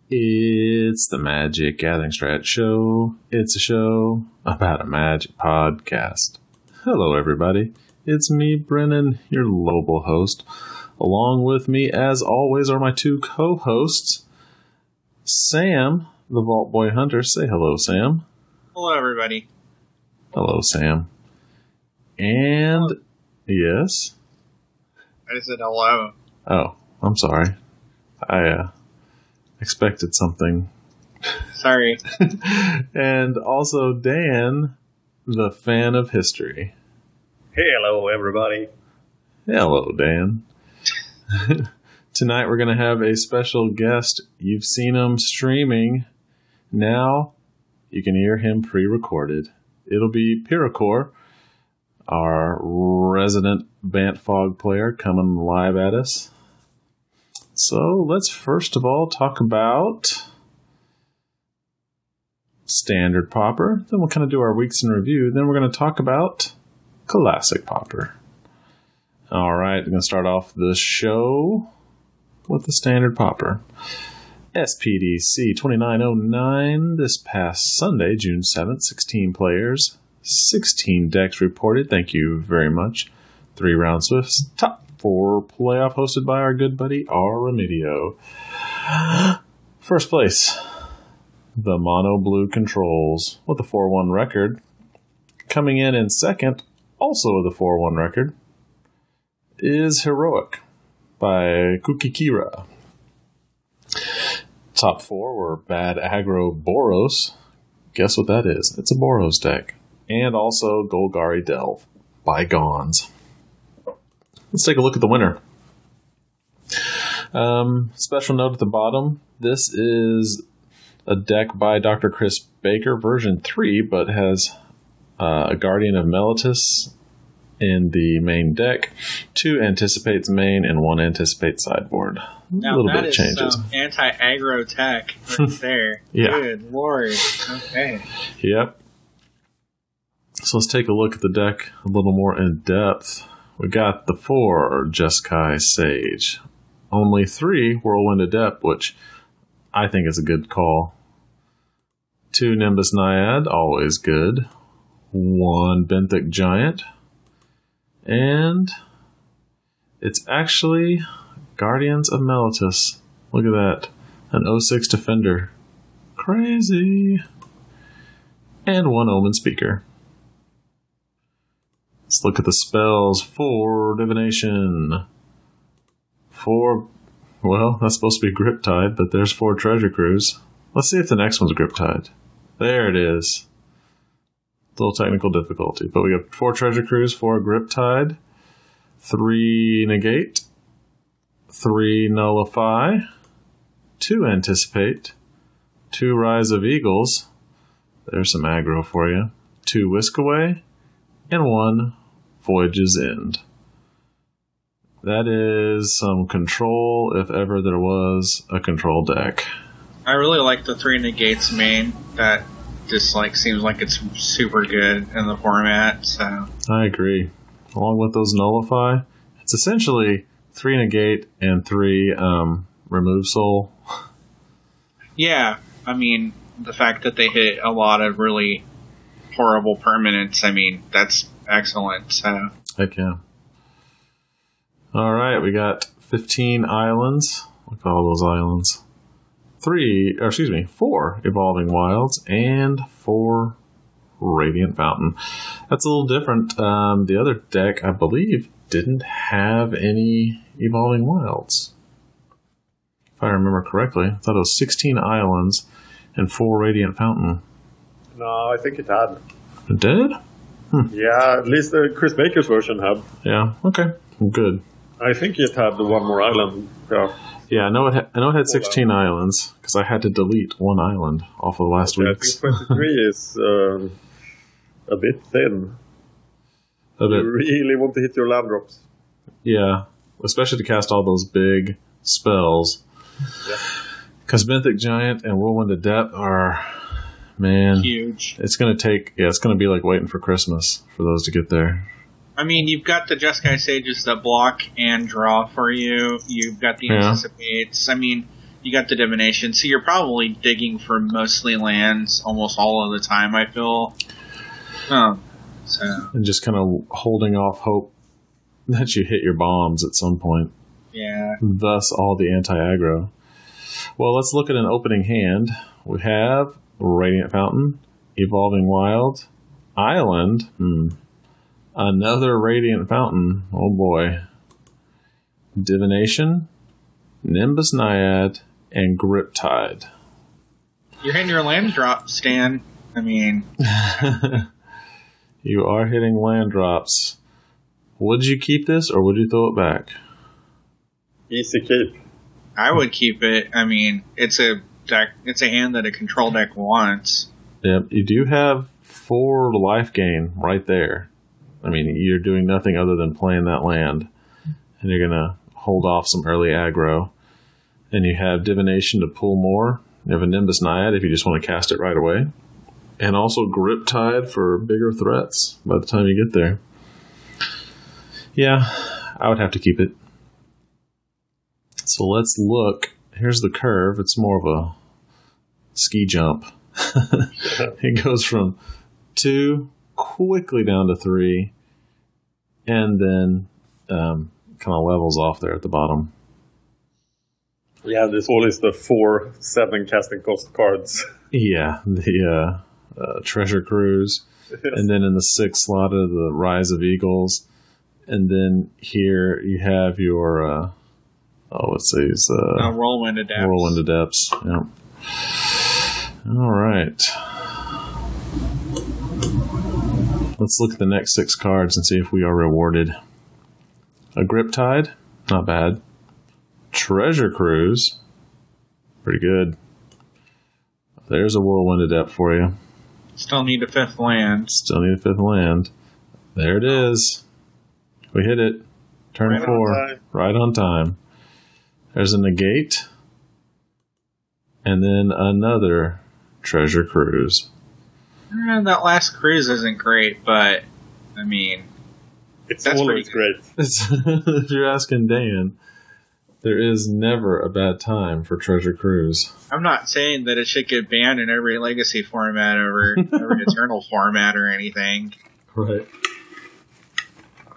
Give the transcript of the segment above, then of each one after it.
It's the Magic Gathering Strat show. It's a show about a magic podcast. Hello, everybody. It's me, Brennan, your lovable host. Along with me, as always, are my two co-hosts, Sam, the Vault Boy Hunter. Say hello, Sam. Hello, everybody. Hello, Sam. And, yes? I just said hello. Oh, I'm sorry. I expected something. Sorry. And also Dan, the fan of history. Hello, everybody. Hello, Dan. Tonight we're going to have a special guest. You've seen him streaming. Now you can hear him pre-recorded. It'll be Pierakor, our resident Bantfog player, coming live at us. So let's first of all talk about Standard Pauper. Then we'll kind of do our weeks in review. Then we're going to talk about Classic Pauper. All right, we're going to start off the show with the Standard Pauper. SPDC 2909 this past Sunday, June 7th, 16 players, 16 decks reported. Thank you very much. 3 round swifts, top 4 playoff hosted by our good buddy R. Remedio. First place, the Mono Blue Controls with a 4-1 record. Coming in second, also with a 4-1 record, is Heroic by Kukikira. Top 4 were Bad Aggro Boros. Guess what that is? It's a Boros deck. And also Golgari Delve by Gons. Let's take a look at the winner. Special note at the bottom. This is a deck by Dr. Chris Baker, version 3, but has a Guardian of Meletis in the main deck, 2 anticipates main, and 1 anticipates sideboard. Now, a little bit of changes. Anti-aggro tech right there. Yeah. Good lord. Okay. Yep. So let's take a look at the deck a little more in depth. We got the 4 Jeskai Sage. Only 3 Whirlwind Adept, which I think is a good call. 2 Nimbus Naiad, always good. 1 Benthic Giant. And it's actually Guardians of Meletis. Look at that. An 06 Defender. Crazy. And 1 Omen Speaker. Let's look at the spells. 4 Divination. 4, well, that's supposed to be Griptide, but there's 4 Treasure Cruise. Let's see if the next one's Griptide. There it is. Little technical difficulty, but we got 4 Treasure Cruise, 4 Griptide, 3 Negate, 3 Nullify, 2 Anticipate, 2 Rise of Eagles, there's some aggro for you, 2 Whisk Away, and 1 Voyage's End. That is some control, if ever there was a control deck. I really like the 3 Negates main. That just seems like it's super good in the format. So I agree. Along with those Nullify, it's essentially 3 Negate and 3 Remove Soul. Yeah, I mean, the fact that they hit a lot of really horrible permanents, I mean, that's excellent. So heck yeah. Alright, we got 15 islands. Look at all those islands. 4 Evolving Wilds and 4 Radiant Fountain. That's a little different. The other deck, I believe, didn't have any Evolving Wilds. If I remember correctly. I thought it was 16 islands and 4 Radiant Fountain. No, I think it had. It did? Yeah, at least the Chris Baker's version had. Yeah, okay. Good. I think it had the 1 more island. Yeah, I know it had 16 islands, because I had to delete 1 island off of last week's. I think 23 is a bit thin. You really want to hit your land drops. Yeah, especially to cast all those big spells. Because Benthic Giant and Whirlwind Adept are, man, huge. It's going to be like waiting for Christmas for those to get there. I mean, you've got the Jeskai Sages that block and draw for you. You've got the Anticipates. I mean, You got the divination, so you're probably digging for mostly lands almost all of the time, I feel. And just kind of holding off hope that you hit your bombs at some point. Yeah. Thus all the anti-aggro. Well, let's look at an opening hand. We have Radiant Fountain, Evolving Wild, Island, another Radiant Fountain, oh boy, Divination, Nimbus Naiad, and Griptide. You're hitting your land drop, Stan. I mean... You are hitting land drops. Would you keep this, or would you throw it back? Easy keep. I would keep it. I mean, it's a deck. It's a hand that a control deck wants. Yep, you do have 4 life gain right there. I mean, you're doing nothing other than playing that land, and you're gonna hold off some early aggro. And you have Divination to pull more. You have a Nimbus Naiad if you just want to cast it right away. And also Griptide for bigger threats by the time you get there. Yeah, I would have to keep it. So let's look. Here's the curve. It's more of a ski jump. It goes from 2 quickly down to 3, and then kind of levels off there at the bottom. Yeah, this one is the 4/7 casting cost cards. Yeah, the Treasure Cruise, and then in the 6th slot of the Rise of Eagles, and then here you have your let's see, it's Whirlwind of Depths. Whirlwind of Depths. Yep. All right. Let's look at the next 6 cards and see if we are rewarded. A Griptide, not bad. Treasure Cruise, pretty good. There's a Whirlwind of Depth for you. Still need a 5th land. Still need a 5th land. There it is. We hit it. Turn Right 4. Right on time. There's a Negate. And then another Treasure Cruise. That last cruise isn't great, but, I mean... It's always great. If you're asking Dan, there is never a bad time for Treasure Cruise. I'm not saying that it should get banned in every Legacy format or every Eternal format or anything. Right.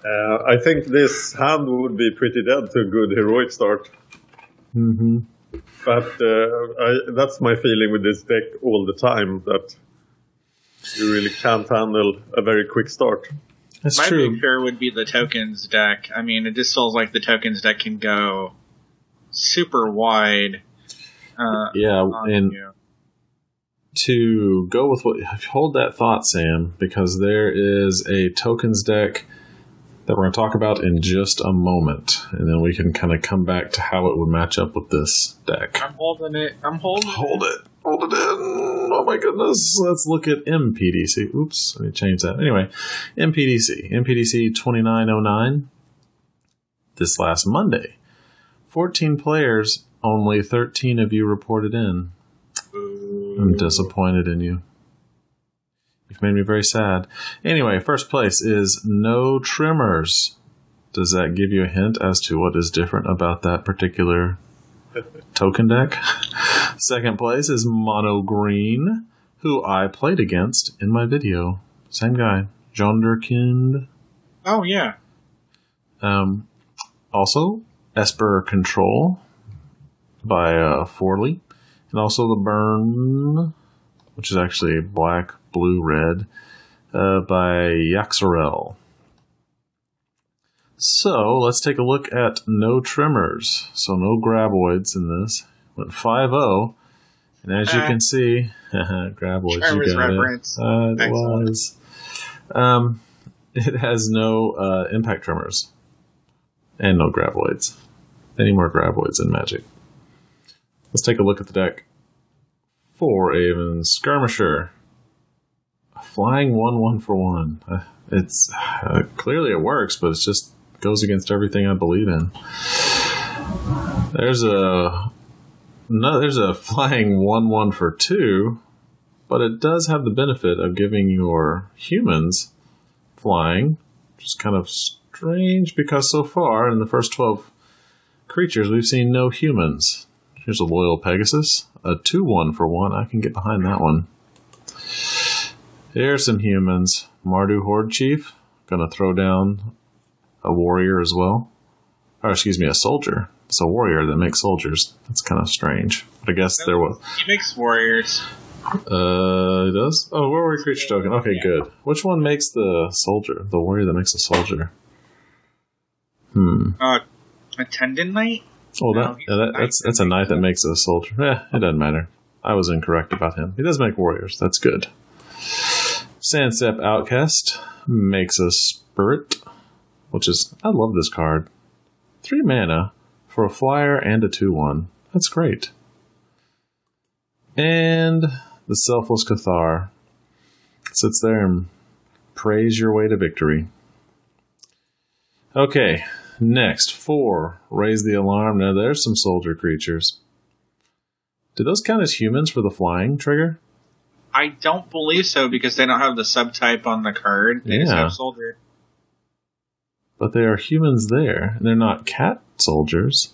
I think this hand would be pretty dead to a good heroic start. Mm-hmm. But that's my feeling with this deck all the time, that you really can't handle a very quick start. That's my true. big fear would be the tokens deck. I mean, it just feels like the tokens deck can go super wide. And to go with what... Hold that thought, Sam, because there is a tokens deck that we're going to talk about in just a moment, and then we can kind of come back to how it would match up with this deck. I'm holding it. Hold it in. Oh my goodness. Let's look at MPDC. Oops, let me change that. Anyway, MPDC 2909. This last Monday, 14 players, only 13 of you reported in. I'm disappointed in you. You've made me very sad. Anyway, first place is No Trimmers. Does that give you a hint as to what is different about that particular token deck? Second place is Mono Green, who I played against in my video. Same guy, Jonderkind. Oh, yeah. Also, Esper Control by Forley. And also the Burn, which is actually black, blue, red, by Yaxarel. So, let's take a look at No Trimmers. So, no Graboids in this. Went 5-0. And as you can see, Graboids, you got reference. it. It was. It has no Impact Trimmers. And no Graboids. Any more Graboids in Magic. Let's take a look at the deck. 4 Aven Skirmisher. Flying 1/1 for 1. It's clearly it works, but it just goes against everything I believe in. There's a flying 1/1 for 2, but it does have the benefit of giving your humans flying, which is kind of strange because so far in the first 12 creatures we've seen no humans. Here's a Loyal Pegasus. A 2-1 for 1. I can get behind that one. Here's some humans. Mardu Horde Chief. Gonna throw down a warrior as well. Or, excuse me, a soldier. It's a warrior that makes soldiers. That's kind of strange. But I guess there was... He makes warriors. It does? Oh, warrior creature token. Okay, yeah. Good. Which one makes the soldier? The warrior that makes a soldier? Attendant Knight? Oh, that's a knight that makes a soldier. It doesn't matter. I was incorrect about him. He does make warriors. That's good. Sandstep Outcast makes a spirit, which is... I love this card. 3 mana for a flyer and a 2-1. That's great. And the Selfless Cathar sits there and prays your way to victory. Okay, next, 4. Raise the Alarm. Now there's some soldier creatures. Do those count as humans for the flying trigger? I don't believe so, because they don't have the subtype on the card. They just have soldier. But they are humans there, and they're not cat soldiers.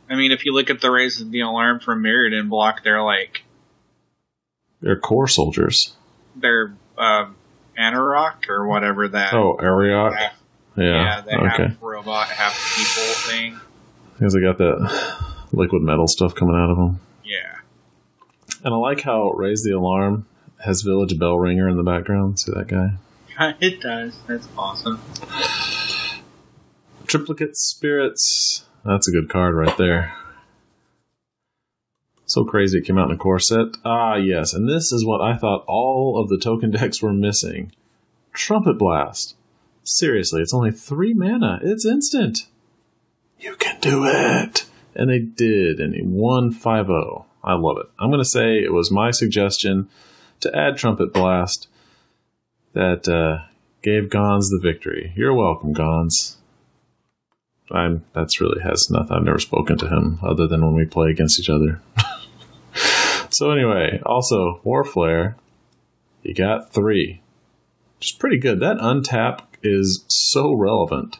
I mean, if you look at the Raise the Alarm from Mirrodin block, they're like... They're core soldiers. They're Anarok, or whatever that... Oh, Ariok? Yeah, they have robot, half people thing. Because they got that liquid metal stuff coming out of them. Yeah. And I like how Raise the Alarm has Village Bell Ringer in the background. See that guy? It does. That's awesome. Triplicate Spirits. That's a good card right there. So crazy it came out in a core set. Ah, yes. And this is what I thought all of the token decks were missing. Trumpet Blast. Seriously, it's only 3 mana. It's instant. You can do it. And they did. And he won 5-0. I love it. I'm going to say it was my suggestion to add Trumpet Blast that gave Gons the victory. You're welcome, Gons. That's really has nothing. I've never spoken to him other than when we play against each other. So anyway, also Warflare, you got 3, which is pretty good. That untap is so relevant.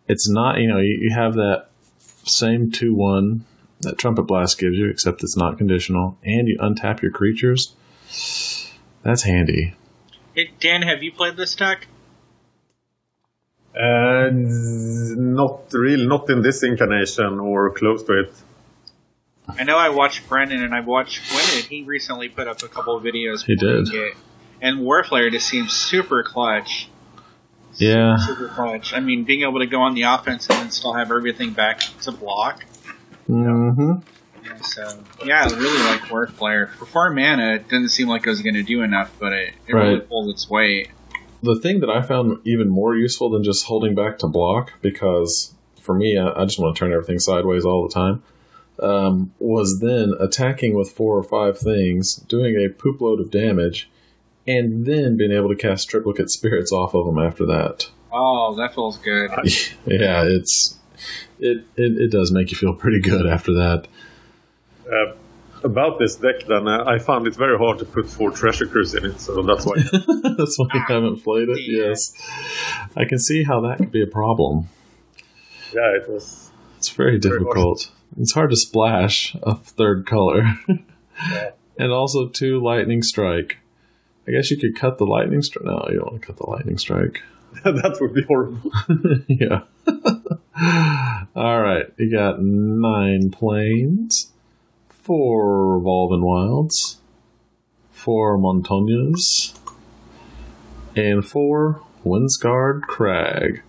It's not, you have that same 2-1 that Trumpet Blast gives you, except it's not conditional, and you untap your creatures. That's handy. Hey, Dan, have you played this deck? Not really, not in this incarnation or close to it. I know I watched Brennon and I've watched Gwynedd. He recently put up a couple of videos. He did. And Warflare just seems super clutch. Yeah. Super clutch. I mean, being able to go on the offense and then still have everything back to block. Mm-hmm. Yeah, so, yeah, I really like Warflare. For 4 mana, it didn't seem like it was going to do enough, but it really pulled its weight. The thing that I found even more useful than just holding back to block, because for me, I just want to turn everything sideways all the time, was then attacking with 4 or 5 things, doing a poop load of damage, and then being able to cast Triplicate Spirits off of them after that. Oh, that feels good. Yeah, it does make you feel pretty good after that. About this deck, then, I found it very hard to put 4 Treasure Cruise in it, so that's why. That's why you haven't played it, yes. I can see how that could be a problem. Yeah, it was. It's very difficult. It's hard to splash a 3rd color. Yeah. And also 2 Lightning Strike. I guess you could cut the Lightning Strike. No, you don't want to cut the Lightning Strike. That would be horrible. Yeah. All right. You got 9 Plains, 4 Evolving Wilds, 4 Montagnes, and 4 Windscarred Crag.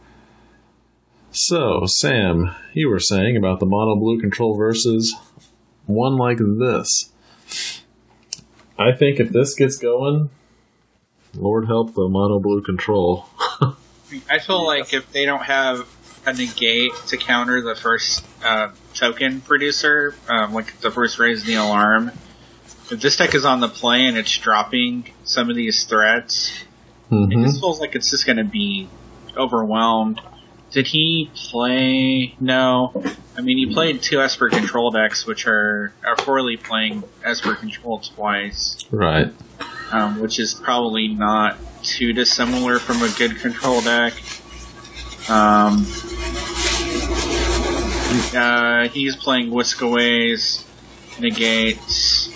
So, Sam, you were saying about the mono blue control versus one like this. I think if this gets going, Lord help the mono blue control. I feel like if they don't have a negate to counter the first token producer, like the first Raise the Alarm, if this deck is on the play and it's dropping some of these threats, it just feels like it's just going to be overwhelmed. Did he play? No. I mean, he played 2 Esper Control decks, which are poorly playing Esper Control twice. Right. Which is probably not too dissimilar from a good control deck. He's playing Whisk Aways, Negates,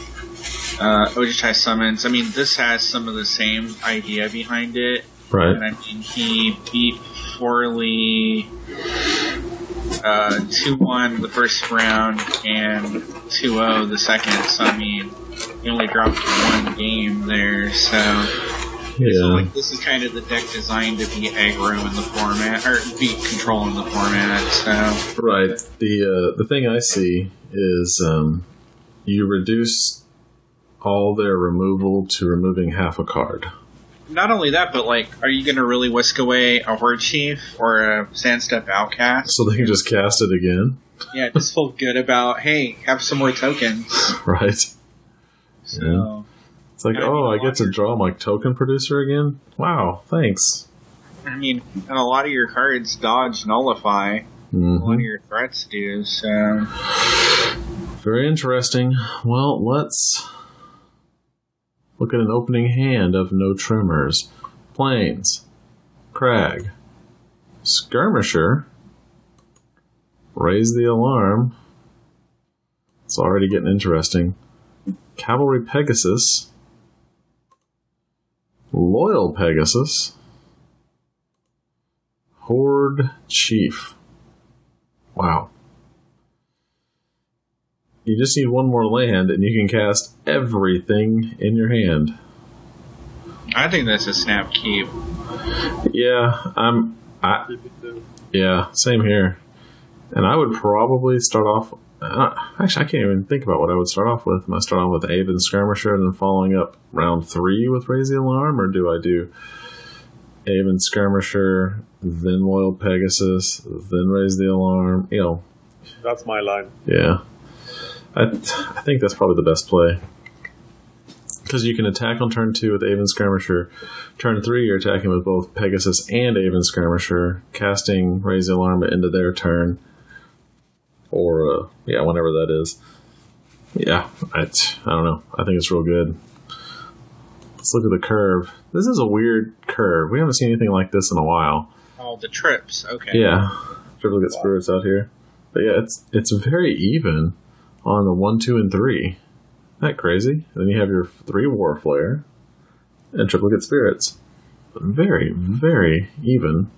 Ojitai Summons. I mean, this has some of the same idea behind it. Right. And I mean, he beat Forley 2-1 the first round and 2-0 the second. So, I mean, he only dropped one game there, so... Yeah. So, like, this is kind of the deck designed to be aggro in the format, or be control in the format, so... Right. The thing I see is you reduce all their removal to removing half a card. Not only that, but, like, are you going to really whisk away a Horde Chief or a Sandstep Outcast? So they can just cast it again? Yeah, just feel good about, hey, have some more tokens. Right. So... Yeah. It's like, I get to draw my token producer again? Wow, thanks. I mean, and a lot of your cards dodge nullify. Mm-hmm. A lot of your threats do, so... Very interesting. Well, let's look at an opening hand of no trimmers. Plains. Crag. Skirmisher. Raise the alarm. It's already getting interesting. Cavalry Pegasus. Loyal Pegasus. Horde Chief. Wow. You just need one more land and you can cast everything in your hand. I think that's a snap keep. Yeah, yeah, same here. And I would probably start off... actually, I can't even think about what I would start off with. Am I start off with Aven Skirmisher and then following up round 3 with Raise the Alarm? Or do I do Aven Skirmisher, then Loyal Pegasus, then Raise the Alarm? You know. That's my line. Yeah. I think that's probably the best play. Because you can attack on turn 2 with Aven Skirmisher. Turn 3, you're attacking with both Pegasus and Aven Skirmisher, casting Raise the Alarm into their turn. Or, whenever that is. Yeah, I don't know. I think it's real good. Let's look at the curve. This is a weird curve. We haven't seen anything like this in a while. Oh, the trips. Okay. Yeah. Triple get spirits out here. But yeah, it's very even on the 1, 2, and 3. Isn't that crazy? Then you have your 3 War Flare and triplicate spirits. Very, very even.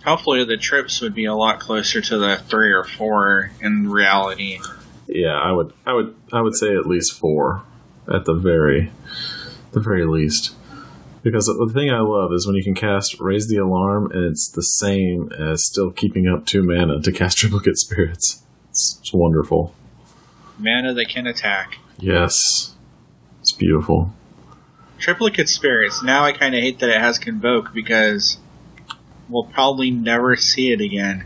Hopefully the trips would be a lot closer to the 3 or 4 in reality. Yeah, I would say at least 4 at the very least. Because the thing I love is when you can cast Raise the Alarm and it's the same as still keeping up 2 mana to cast triplicate spirits. It's wonderful. Mana that can attack. Yes. It's beautiful. Triplicate spirits. Now I kind of hate that it has Convoke because we'll probably never see it again.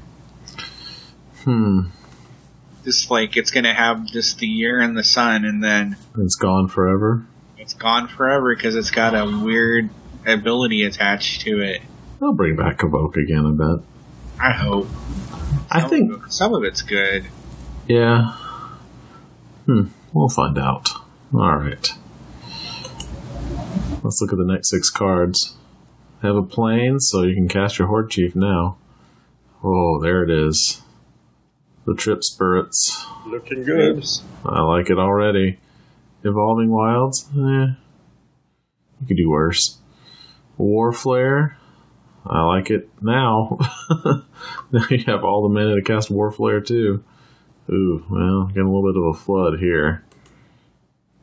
Just like it's going to have just the year in the sun and then... It's gone forever? It's gone forever because it's got a weird ability attached to it. They'll bring back Convoke again, I bet. I hope. I think... Some of it's good. Yeah. We'll find out. Alright. Let's look at the next 6 cards. Have a plane, so you can cast your Horde Chief now. Oh, there it is. The Trip Spirits. Looking good. I like it already. Evolving Wilds? You could do worse. War Flare? I like it now. Now you have all the mana to cast War Flare too. Ooh, well, getting a little bit of a flood here.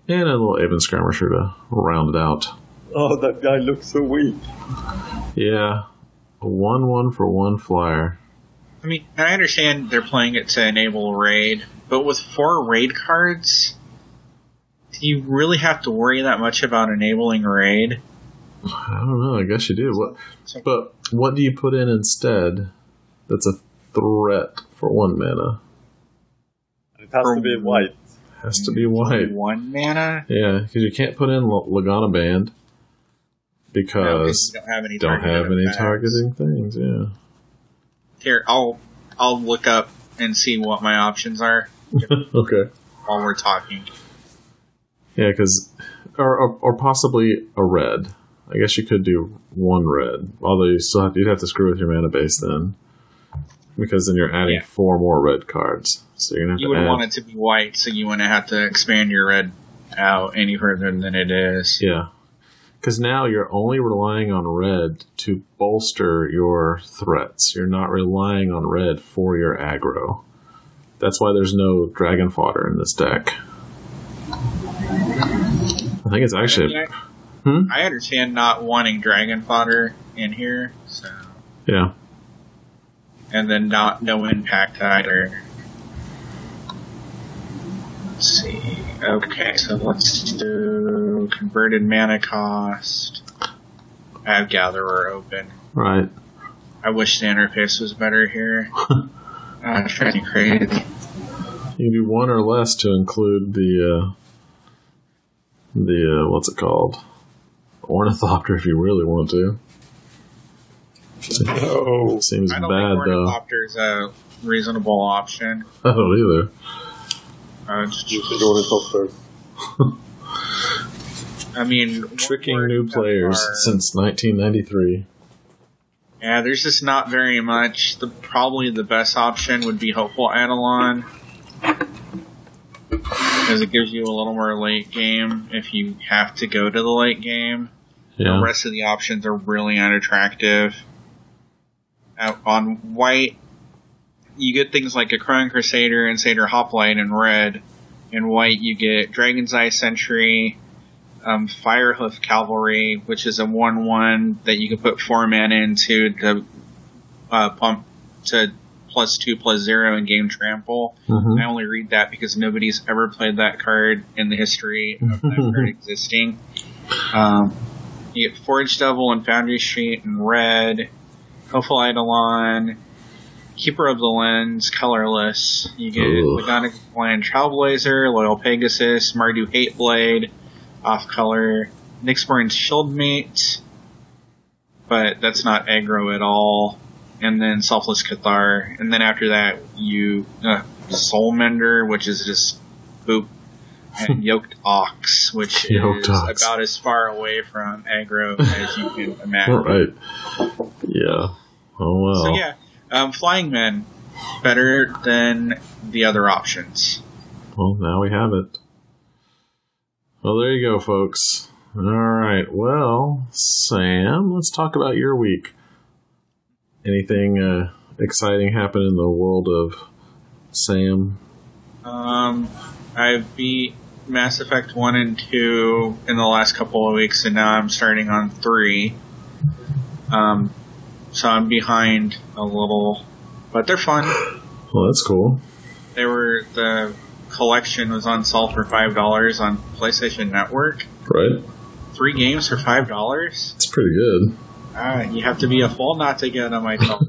And a little Aven Skirmisher to round it out. Oh, that guy looks so weak. Yeah. A 1/1 for 1 flyer. I mean, I understand they're playing it to enable raid, but with 4 raid cards, do you really have to worry that much about enabling raid? I don't know, I guess you do. But what do you put in instead that's a threat for 1 mana? It has to be white. Has to be white. 1 mana? Yeah, because you can't put in Lagana Band because don't have any targeting things. Yeah. Here, I'll look up and see what my options are. Okay. While we're talking. Yeah, because or possibly a red. I guess you could do 1 red, although you'd have to screw with your mana base then. Because then you're adding 4 more red cards. So you're going to have You would want it to be white, so you wouldn't have to expand your red out any further than it is. Yeah. Because now you're only relying on red to bolster your threats. You're not relying on red for your aggro. That's why there's no dragon fodder in this deck. I think it's actually... I understand not wanting dragon fodder in here, so... Yeah. And then no impact either. Let's see. Okay, so let's do converted mana cost. I have Gatherer open. Right. I wish the interface was better here. It's driving me crazy. You can do 1 or less to include the what's it called? Ornithopter if you really want to. No. Seems I don't bad think though. Ornithopter's a reasonable option. I don't either. You should ornithopter. I mean, Tricking new players since 1993. Yeah, there's just not very much. Probably the best option would be Hopeful Eidolon, because it gives you a little more late game if you have to go to the late game. Yeah. The rest of the options are really unattractive. On white, you get things like a Crown Crusader and Satyr Hoplite in red. In white, you get Dragon's Eye Sentry, Firehoof Cavalry, which is a 1/1 that you can put 4 mana into to pump to +2/+0 in game trample. I only read that because nobody's ever played that card in the history of that card existing. You get Forge Devil and Foundry Street in red, Hopeful Eidolon, Keeper of the Lens, colorless. You get Lagonic Land Trailblazer, Loyal Pegasus, Mardu Hateblade, off color, Nyxborn's Shieldmate, but that's not aggro at all. And then Selfless Cathar. And then after that, you Soulmender, which is just poop. And Yoked Ox, which is about as far away from aggro as you can imagine. Right. Yeah. Oh, well. So, yeah. Flying Men, better than the other options. Well, now we have it. Well, there you go, folks. All right. Well, Sam, let's talk about your week. Anything exciting happen in the world of Sam? I beat Mass Effect 1 and 2 in the last couple of weeks, and now I'm starting on 3. So I'm behind a little, but they're fun. Well, that's cool. The collection was on sale for $5 on PlayStation Network. Right. 3 games for $5? It's pretty good. You have to be a fool not to get them, I told.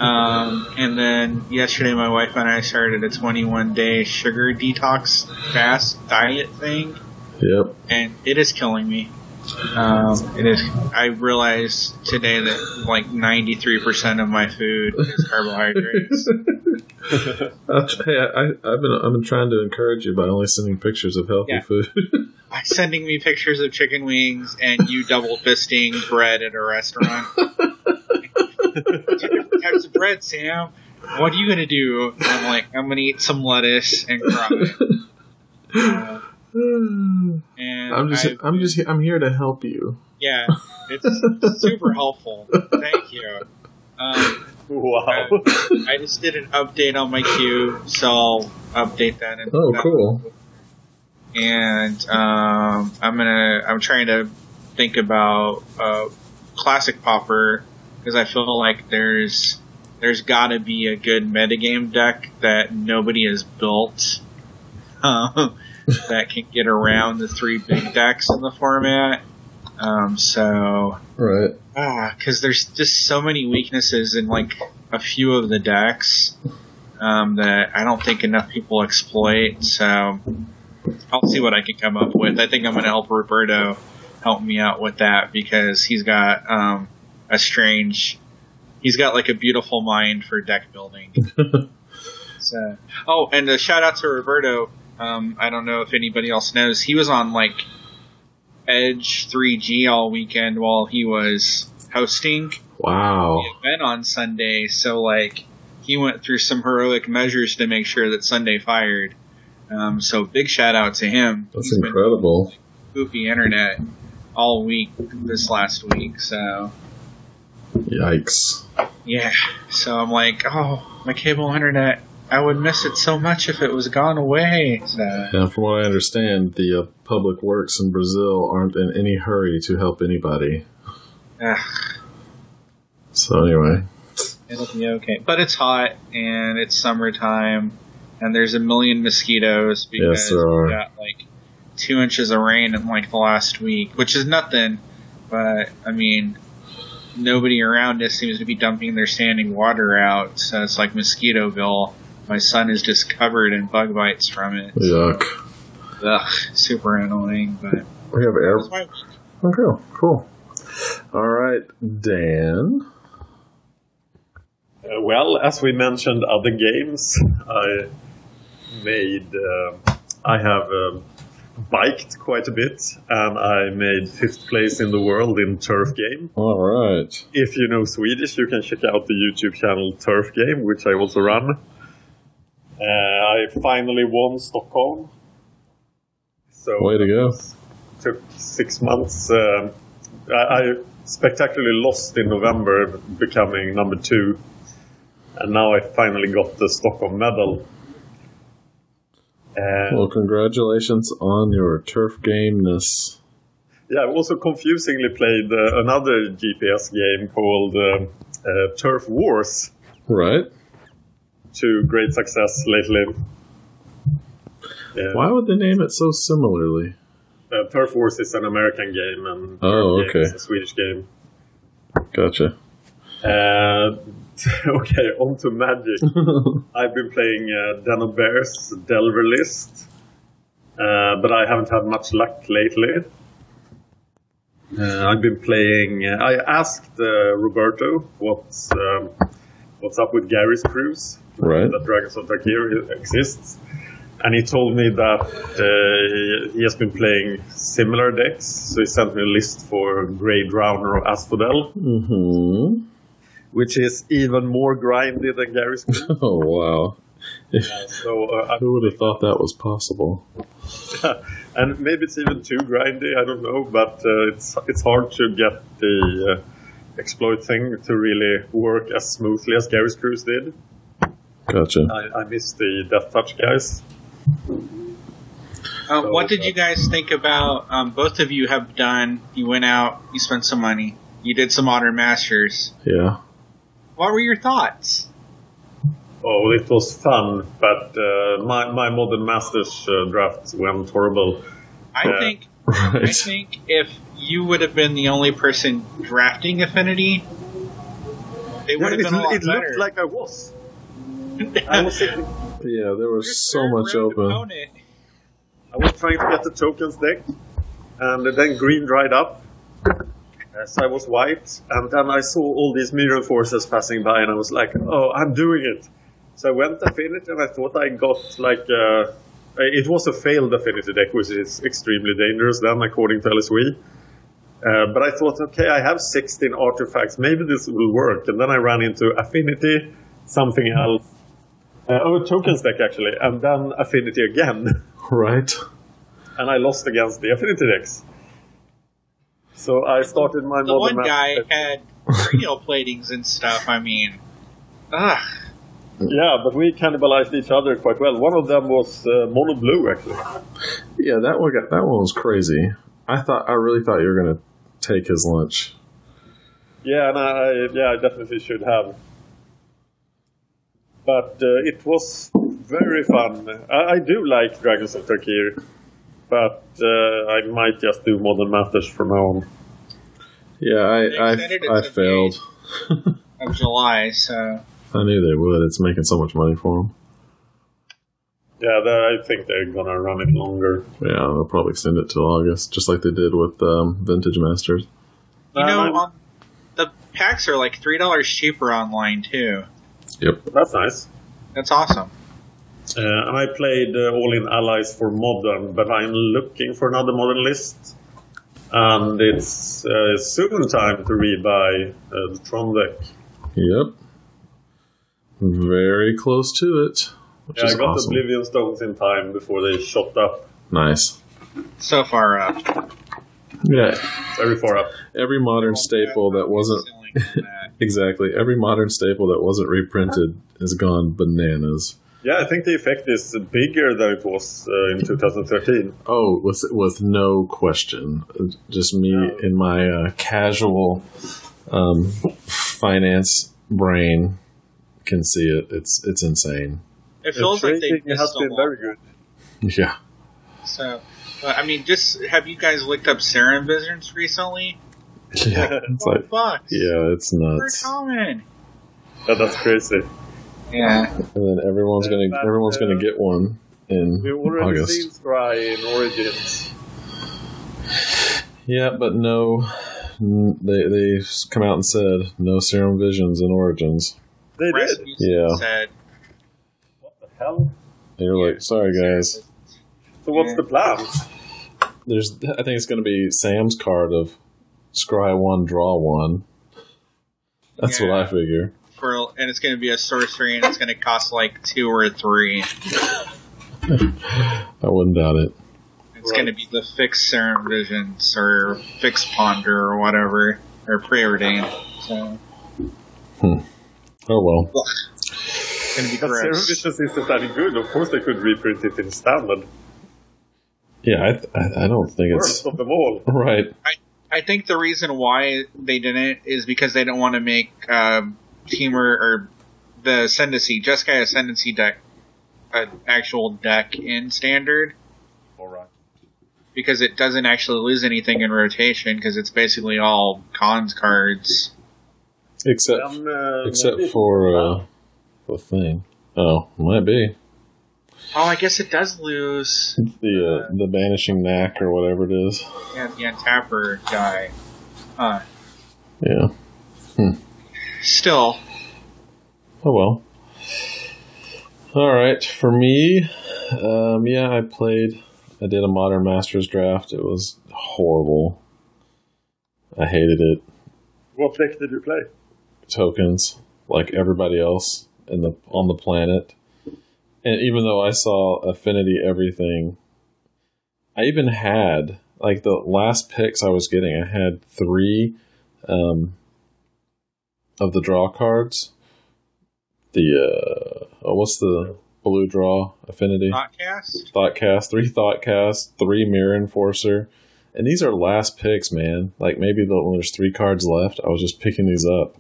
And then yesterday my wife and I started a 21-day sugar detox fast diet thing. Yep. And it is killing me. It is. I realized today that like 93% of my food is carbohydrates. Hey, I've been trying to encourage you by only sending pictures of healthy food. Sending me pictures of chicken wings and you double fisting bread at a restaurant. Different types of bread, Sam. What are you gonna do? And I'm like, I'm gonna eat some lettuce and cry. And I'm here to help you. Yeah, it's super helpful. Thank you. Wow. I just did an update on my queue, so I'll update that. Cool. And I'm trying to think about Classic Pauper, because I feel like there's got to be a good metagame deck that nobody has built that can get around the 3 big decks in the format. Right. Because there's just so many weaknesses in like a few of the decks that I don't think enough people exploit. So I'll see what I can come up with. I think I'm going to help Roberto help me out with that, because he's got he's got like a beautiful mind for deck building. And a shout out to Roberto. I don't know if anybody else knows, he was on like Edge 3G all weekend while he was hosting. Wow. the event on Sunday, so like he went through some heroic measures to make sure that Sunday fired. So big shout out to him. That's incredible. Goofy internet all week this last week, so Yikes. yeah. So I'm like, oh, my cable internet. I would miss it so much if it was gone away. So. And from what I understand, the public works in Brazil aren't in any hurry to help anybody. Ugh. So anyway. It'll be okay. But it's hot, and it's summertime, and there's a million mosquitoes because Yes, there are. we got like 2 inches of rain in like the last week, which is nothing, but I mean, nobody around us seems to be dumping their standing water out, so it's like Mosquitoville. My son is just covered in bug bites from it. Yuck. Ugh, super annoying, but We have air. that's my week. Okay, cool. All right, Dan. Well, as we mentioned, other games I made. I have biked quite a bit, and I made 5th place in the world in turf game. All right. If you know Swedish, you can check out the YouTube channel Turf Game, which I also run. I finally won Stockholm. So Way to go. took 6 months. I spectacularly lost in November, becoming number 2. And now I finally got the Stockholm medal. Well, congratulations on your turf gameness. Yeah, I also confusingly played another GPS game called Turf Wars Right. to great success lately. Why would they name it so similarly? Turf Wars is an American game, and Oh, Turf Game okay. is a Swedish game. Gotcha. Okay, on to Magic. I've been playing Dano Bear's Delver List, but I haven't had much luck lately. I've been playing... I asked Roberto what's up with Gary's Cruise, Right. that Dragons of Tarkir exists. And he told me that he has been playing similar decks, so he sent me a list for Grey Drowner or Asphodel, Mm-hmm. which is even more grindy than Gary's Cruise. Oh, wow. So Who would have thought that was possible? and maybe it's even too grindy, I don't know, but it's hard to get the exploit thing to really work as smoothly as Gary's Cruise did. Gotcha. I miss the Death Touch guys. What did you guys think about, both of you have done, you went out, you spent some money, you did some Modern Masters. Yeah. What were your thoughts? Oh, it was fun, but my Modern Masters draft went horrible. I think if you would have been the only person drafting Affinity, they would have been a lot it better. looked like I was. I was thinking, Yeah, there was so much open. Opponent. I was trying to get the tokens deck, and then green dried up. So I was white, and then I saw all these mirror forces passing by, and I was like, oh, I'm doing it. So I went Affinity, and I thought I got like... it was a failed Affinity deck, which is extremely dangerous then, according to LSW. But I thought, okay, I have 16 artifacts, maybe this will work. And then I ran into Affinity, something else. A tokens deck, actually, and then Affinity again. Right. And I lost against the Affinity decks. So I started my The Modern one guy Masters. had radio platings and stuff, I mean. Ugh. Yeah, but we cannibalized each other quite well. One of them was mono blue, actually. Yeah, that one was crazy. I really thought you were gonna take his lunch. Yeah, and I definitely should have. But it was very fun. I do like Dragons of Tarkir, but I might just do Modern Masters from now on. Yeah, I failed. Of July, so. I knew they would. It's making so much money for them. Yeah, I think they're gonna run it longer. Yeah, they'll probably extend it till August, just like they did with Vintage Masters. You know, the packs are like $3 cheaper online, too. Yep. That's nice. That's awesome. And I played All-in Allies for Modern, but I'm looking for another Modern list. And it's soon time to rebuy the Tron deck. Yep. Very close to it. Which is I got awesome. Oblivion Stones in time before they shot up. Nice. So far up. Yeah. Very far up. Every modern staple that wasn't exactly every modern staple that wasn't reprinted has gone bananas. Yeah, I think the effect is bigger than it was in 2013. Oh, with no question. Just me in my casual finance brain can see it. It's insane. It feels like they has been very good. Yeah. So, I mean, just have you guys looked up Serum Visions recently? Yeah, it's like $4. yeah, it's nuts. Very common. That's crazy. Yeah. And then everyone's gonna get one in We've already August. seen Scry in Origins. Yeah, but no, they come out and said no Serum Visions in Origins. They did. Rasmussen Yeah. said, What the hell? And you're like, sorry guys. So what's the plan? I think it's going to be Sam's card of scry 1, draw 1. That's what I figure. and it's going to be a sorcery, and it's going to cost like 2 or 3. I wouldn't doubt it. It's going to be the fixed Serum Visions or fixed Ponder or whatever, or Preordained. So. Oh well. It's going to be But Serum gross. Visions isn't any good. Of course they could reprint it in standard. Yeah, I don't think Worst of them all. right. I think the reason why they didn't is because they don't want to make Teamer or the Ascendancy, Jeskai Ascendancy deck an actual deck in Standard. Alright. Because it doesn't actually lose anything in rotation, because it's basically all cons cards. Except for the thing. Oh, might be Oh, I guess it does lose the banishing knack or whatever it is. the Untapper guy. Huh. Yeah. Still. Oh well. All right, for me, I did a Modern Masters draft. It was horrible. I hated it. What deck did you play? Tokens, like everybody else on the planet. And even though I saw Affinity everything, I even had, like the last picks I was getting, I had 3 of the draw cards. What's the blue draw Affinity? Thoughtcast, 3 Thoughtcast, 3 Mirror Enforcer. And these are last picks, man. Like maybe when there's 3 cards left, I was just picking these up.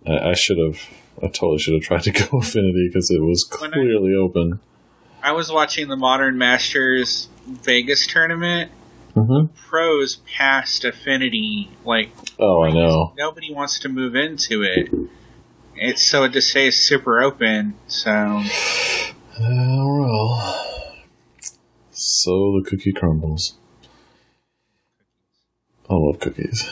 I totally should have tried to go Affinity because it was clearly open. I was watching the Modern Masters Vegas tournament. Mm-hmm. Pros passed Affinity. Like, oh, I know. Nobody wants to move into it. It just stays super open. So, well, so the cookie crumbles. I love cookies.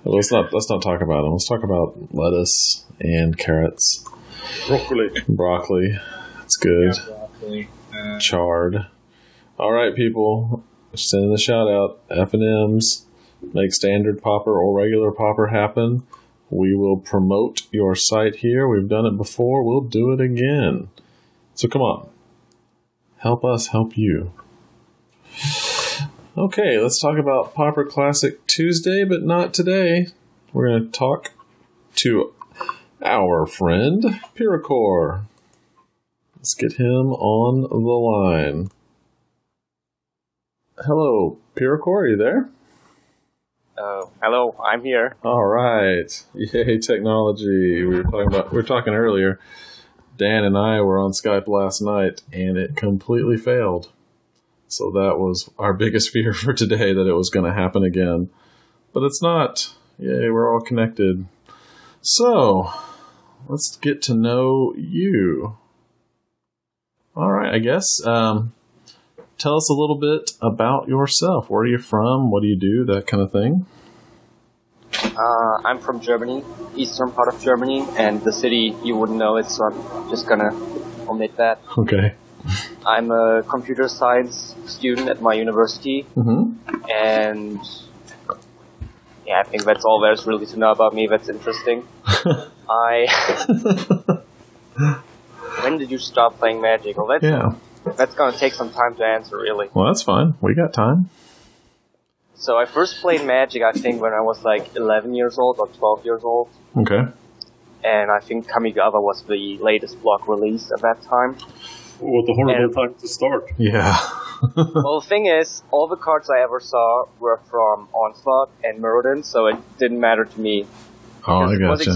Well, let's not talk about them. Let's talk about lettuce and carrots. Broccoli. It's good. Yeah, broccoli. Chard. All right, people. Sending the shout out. F&Ms. Make Standard Pauper or regular Pauper happen. We will promote your site here. We've done it before. We'll do it again. So come on. Help us help you. Okay, let's talk about Pauper Classic Tuesday, but not today. We're going to talk to our friend, Pierakor. Let's get him on the line. Hello, Pierakor, are you there? Hello, I'm here. All right. Yay, technology. We were talking earlier. Dan and I were on Skype last night, and it completely failed. So that was our biggest fear for today, that it was going to happen again. But it's not. Yay, we're all connected. So, let's get to know you. All right, I guess. Tell us a little bit about yourself. Where are you from? What do you do? That kind of thing. I'm from Germany, eastern part of Germany, and the city you wouldn't know it, so I'm just gonna omit that. Okay. I'm a computer science student at my university, and I think that's all there's really to know about me that's interesting. When did you stop playing Magic? Well, that's going to take some time to answer, really. Well, that's fine. We got time. So I first played Magic, I think, when I was like 11 years old or 12 years old. Okay. And I think Kamigawa was the latest block release at that time. What a horrible time to start. Yeah. Well, the thing is, all the cards I ever saw were from Onslaught and Mirrodin, so it didn't matter to me. Oh, I gotcha. It was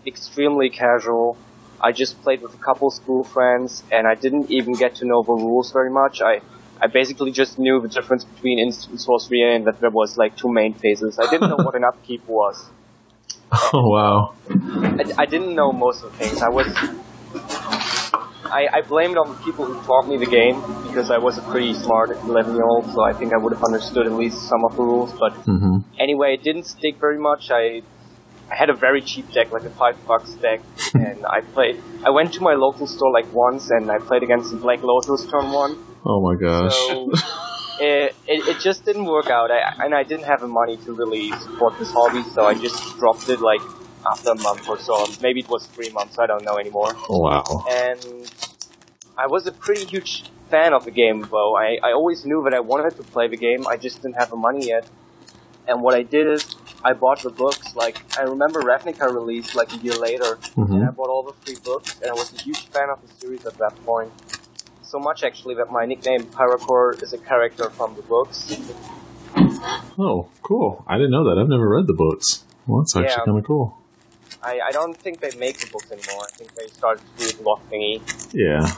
extremely casual. I just played with a couple school friends, and I didn't even get to know the rules very much. I basically just knew the difference between instant sorcery and that there was like two main phases. I didn't know what an upkeep was. Oh, wow. I didn't know most of the things. I blamed on the people who taught me the game, because I was a pretty smart 11-year-old, so I think I would have understood at least some of the rules. But anyway, it didn't stick very much. I had a very cheap deck, like a $5 deck, and I went to my local store like once, and I played against the Black Lotus turn 1. Oh my gosh. So it just didn't work out, and I didn't have the money to really support this hobby, so I just dropped it like after a month or so. Maybe it was 3 months, I don't know anymore. Oh, wow. And I was a pretty huge fan of the game, though. I always knew that I wanted to play the game, I just didn't have the money yet. And what I did is, I bought the books. Like, I remember Ravnica released like a year later, and I bought all the 3 books, and I was a huge fan of the series at that point. So much, actually, that my nickname, Pierakor, is a character from the books. Oh, cool. I didn't know that. I've never read the books. Well, that's actually kind of cool. I don't think they make the books anymore. I think they started to do it block thingy. Yeah.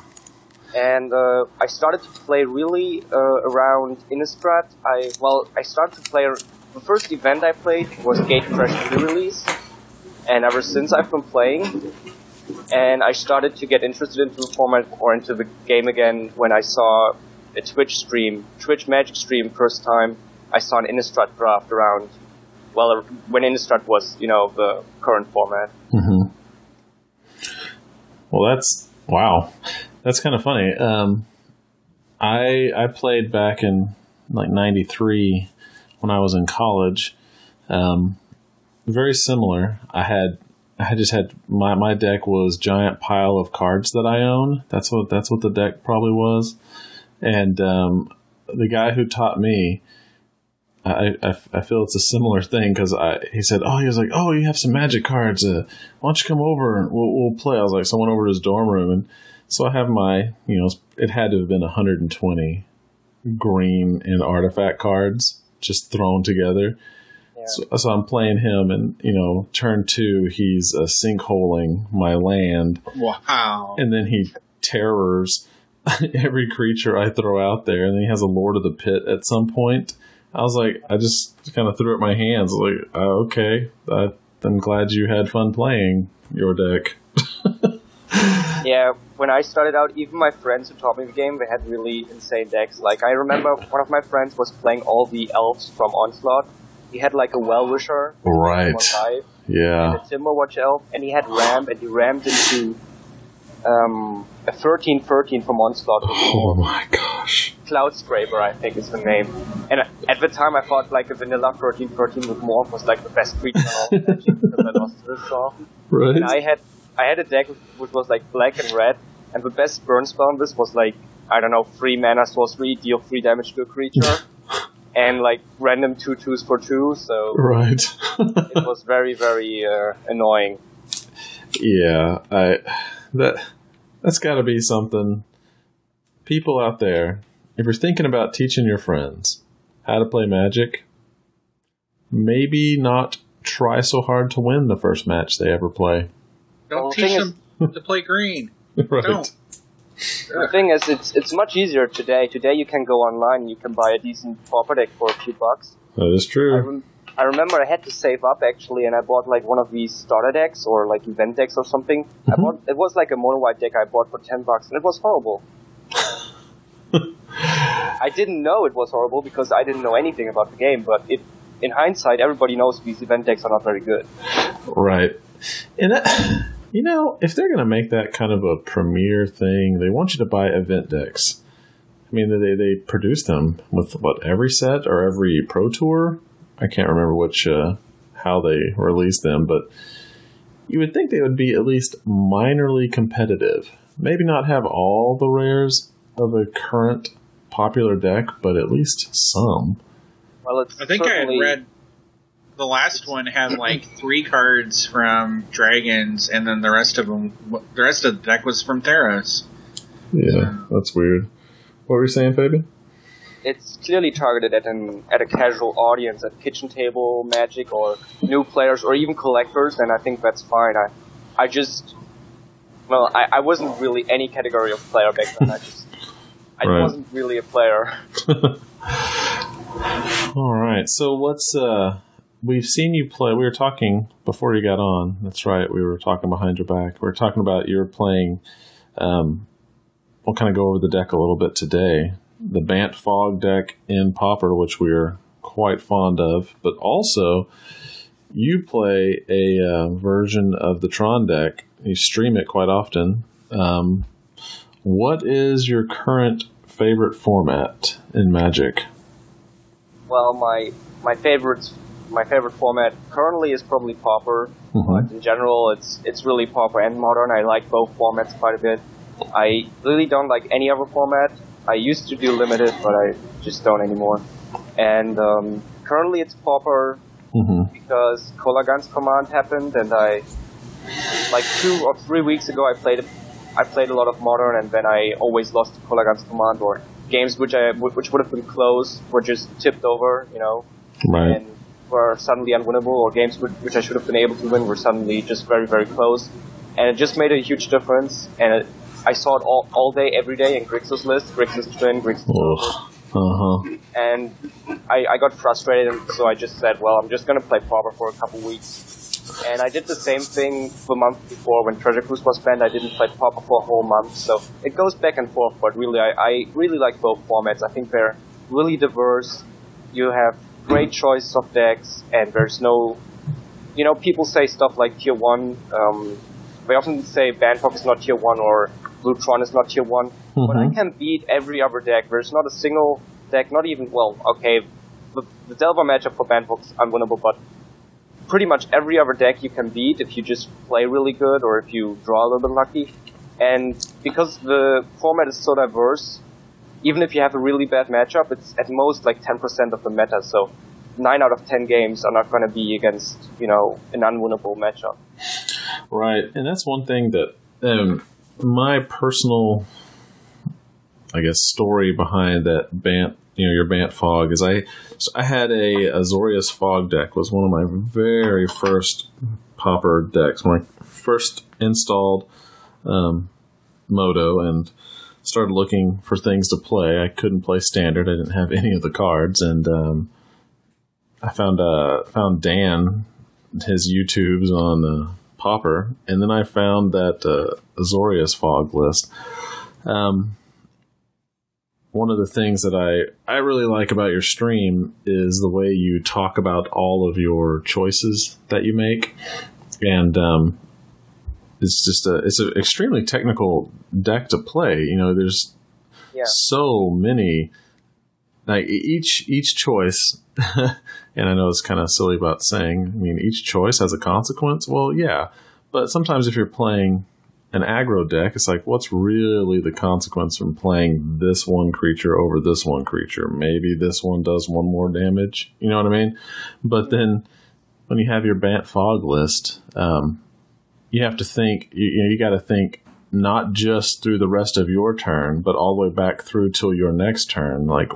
And I started to play really around Innistrad. I started to play... The first event I played was Gatecrash pre-release. And ever since I've been playing... And I started to get interested into the format or into the game again when I saw a Twitch Magic stream first time. I saw an Innistrad draft around, when Innistrad was, the current format. Well, that's kind of funny. I played back in like 93 when I was in college. Very similar. I just had my deck was giant pile of cards that I own. That's what the deck probably was. And the guy who taught me, I feel it's a similar thing, because he was like, oh, you have some Magic cards. Why don't you come over and we'll play? I was like, so I went over to his dorm room, and so I have my, it had to have been 120 green and artifact cards just thrown together. So I'm playing him, and, turn 2, he's sinkholing my land. Wow. And then he terrors every creature I throw out there, and then he has a Lord of the Pit at some point. I was like, I just kind of threw up my hands. Like, okay, I'm glad you had fun playing your deck. Yeah, when I started out, even my friends who taught me the game, they had really insane decks. Like, I remember one of my friends was playing all the elves from Onslaught. He had like a Well-Wisher. Right. Yeah. And a Timberwatch elf, and he had Ram, and he rammed into a 13/13 from Onslaught. Oh my gosh. Cloud Scraper, I think is the name. And at the time I thought like a vanilla 13/13 with Morph was like the best creature in all of Magic, because I lost to this draw. Right. And I had a deck which was like black and red, and the best burn spell on this was like, I don't know, 3 mana sorcery, deal 3 damage to a creature. And like random 2/2s for 2, so right. It was very, very annoying. Yeah, that's got to be something. People out there, if you're thinking about teaching your friends how to play Magic, maybe not try so hard to win the first match they ever play. Don't teach them to play green. Right. Don't. The thing is, it's much easier today. Today you can go online and you can buy a decent pauper deck for a few bucks. That is true. I remember I had to save up actually, and I bought like one of these starter decks or like event decks or something. It was like a mono white deck I bought for $10, and it was horrible. I didn't know it was horrible because I didn't know anything about the game, but in hindsight, everybody knows these event decks are not very good. Right. And that, if they're going to make that kind of a premier thing, they want you to buy event decks. I mean, they produce them with, every set or every Pro Tour? I can't remember how they release them, but you would think they would be at least minorly competitive. Maybe not have all the rares of a current popular deck, but at least some. Well, I think I had read the last one had like 3 cards from Dragons, and then the rest of the deck was from Theros. Yeah, that's weird. What were you saying, Fabian? It's clearly targeted at a casual audience, at kitchen table Magic or new players or even collectors, and I think that's fine. I wasn't really any category of player back then. I wasn't really a player. All right. So we've seen you play. We were talking before you got on. That's right. We were talking behind your back. We were talking about you were playing. We'll kind of go over the deck a little bit today. The Bant Fog deck in Pauper, which we're quite fond of, but also you play a version of the Tron deck. You stream it quite often. What is your current favorite format in Magic? Well, my favorite format currently is probably Pauper. But in general, it's really Pauper and Modern. I like both formats quite a bit. I really don't like any other format. I used to do Limited, but I just don't anymore. And currently it's Pauper because Kolagan's Command happened, and like 2 or 3 weeks ago I played a lot of Modern, and then I always lost to Kolagan's Command, or games which would have been close were just tipped over, right, and were suddenly unwinnable, or games which I should have been able to win were suddenly just very, very close. And it just made a huge difference, and I saw it all day, every day in Grixis list, Grixis Twin, Grixis and I got frustrated, and so I just said, well, I'm just going to play Pauper for a couple weeks. And I did the same thing the month before when Treasure Cruise was banned. I didn't play Pauper for a whole month, so it goes back and forth, but really, I really like both formats. I think they're really diverse. You have great choice of decks, and there's no, people say stuff like Tier 1, they often say Bandfox is not Tier 1 or Blutron is not Tier 1, but I can beat every other deck. There's not a single deck, not even, the Delver matchup for Bandfox is unwinnable, but pretty much every other deck you can beat if you just play really good or if you draw a little bit lucky. And because the format is so diverse, even if you have a really bad matchup, it's at most like 10% of the meta, so 9 out of 10 games are not going to be against, an unwinnable matchup. Right, and that's one thing that my personal, story behind that Bant, your Bant Fog is I had a Azorius Fog deck. Was one of my very first Pauper decks when I first installed Moto and started looking for things to play. I couldn't play Standard. I didn't have any of the cards, and I found Dan, his YouTubes on Pauper, and then I found that Azorius Fog list. One of the things that I really like about your stream is the way you talk about all of your choices that you make, and it's an extremely technical deck to play. There's so many, like each choice. And I know it's kind of silly about saying, each choice has a consequence. Well, yeah, but sometimes if you're playing an aggro deck, it's like, what's really the consequence from playing this one creature over this one creature? Maybe this one does one more damage. You know what I mean? But then when you have your Bant Fog list, you have to think, you got to think not just through the rest of your turn, but all the way back through till your next turn. Like,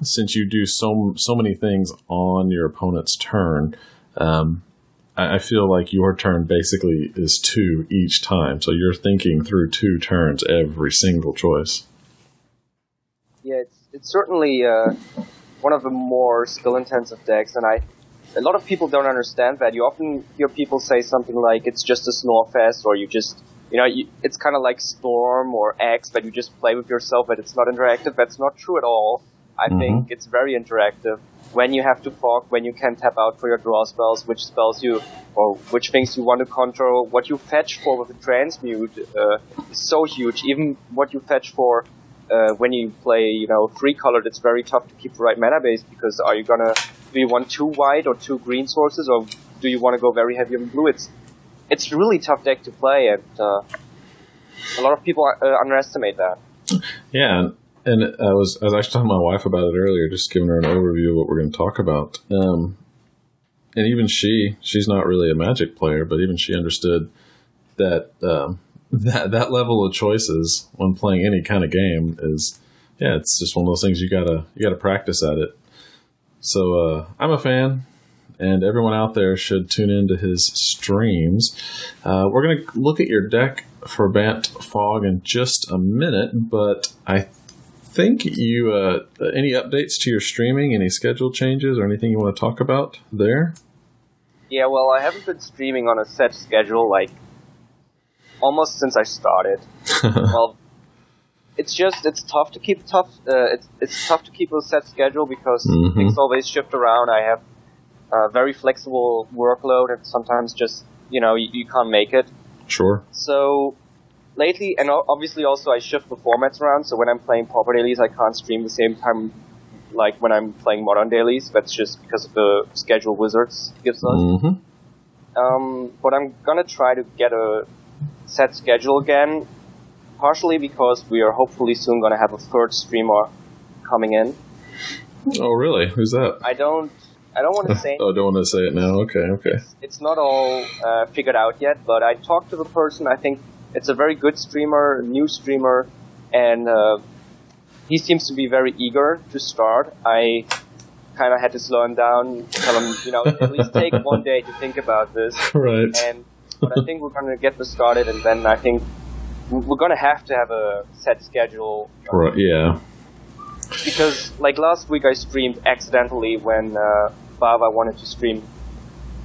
since you do so many things on your opponent's turn, I feel like your turn basically is 2 each time. So you're thinking through 2 turns every single choice. Yeah, it's certainly one of the more skill-intensive decks, and a lot of people don't understand that. You often hear people say something like, it's just a Snorefest, or you just, it's kind of like Storm or X, that you just play with yourself, but it's not interactive. That's not true at all. I think it's very interactive. when you have to fog, when you can tap out for your draw spells, which spells you, or which things you want to control. What you fetch for with the transmute is so huge. Even what you fetch for when you play, 3-colored, it's very tough to keep the right mana base, because do you want 2 white or 2 green sources, or do you want to go very heavy on blue? It's a really tough deck to play, and a lot of people underestimate that. Yeah, and I was actually talking to my wife about it earlier, just giving her an overview of what we're going to talk about. And even she's not really a Magic player, but even she understood that that level of choices when playing any kind of game is, it's just one of those things you gotta practice at it. So I'm a fan, and everyone out there should tune into his streams. We're going to look at your deck for Bant Fog in just a minute, but I think you any updates to your streaming, any schedule changes, or anything you want to talk about there? Yeah, well, I haven't been streaming on a set schedule almost since I started. Well, it's tough to keep it's tough to keep a set schedule, because things always shift around. I have a very flexible workload, and sometimes just you can't make it. Sure. So lately, and obviously also I shift the formats around. So when I'm playing Pauper dailies, I can't stream the same time like when I'm playing Modern dailies. That's just because of the schedule Wizards gives us. But I'm gonna try to get a set schedule again, partially because we are hopefully soon gonna have a third streamer coming in. Oh, really? Who's that? I don't want to say. Oh, don't want to say it now. Okay. It's not all figured out yet, but I talked to the person. I think it's a very good streamer, new streamer, and he seems to be very eager to start. I kind of had to slow him down, tell him, at least take one day to think about this. Right. But I think we're going to get this started, and then I think we're going to have a set schedule. Right. Yeah. Because, last week I streamed accidentally when Bava wanted to stream.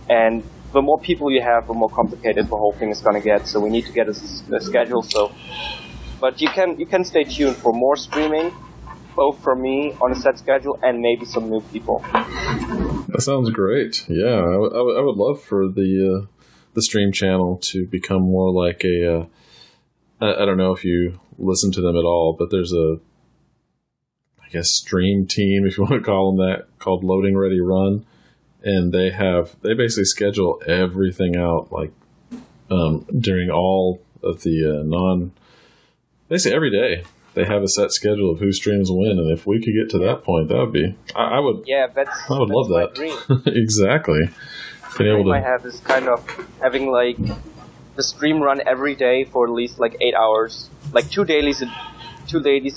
And the more people you have, the more complicated the whole thing is going to get. So we need to get a schedule. But you can stay tuned for more streaming, both from me on a set schedule and maybe some new people. That sounds great. Yeah, I would love for the stream channel to become more like a... I don't know if you listen to them at all, but there's stream team, if you want to call them that, called Loading Ready Run, and they basically schedule everything out during all of the basically every day they have a set schedule of who streams when, and if we could get to that point, that would be I would love that. Dream. Exactly. The dream I have is kind of having the stream run every day for at least 8 hours, 2 dailies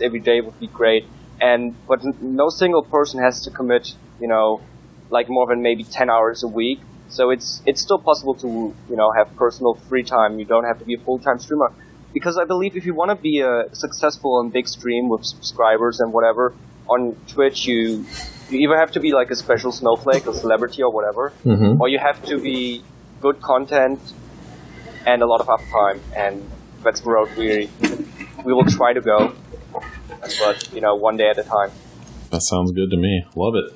every day would be great. But no single person has to commit, more than maybe 10 hours a week. So it's still possible to, have personal free time. You don't have to be a full-time streamer. Because I believe if you want to be a successful and big stream with subscribers and whatever, on Twitch you either have to be a special snowflake, a celebrity or whatever, or you have to be good content and a lot of uptime. And that's the road we will try to go. But, one day at a time. That sounds good to me. Love it.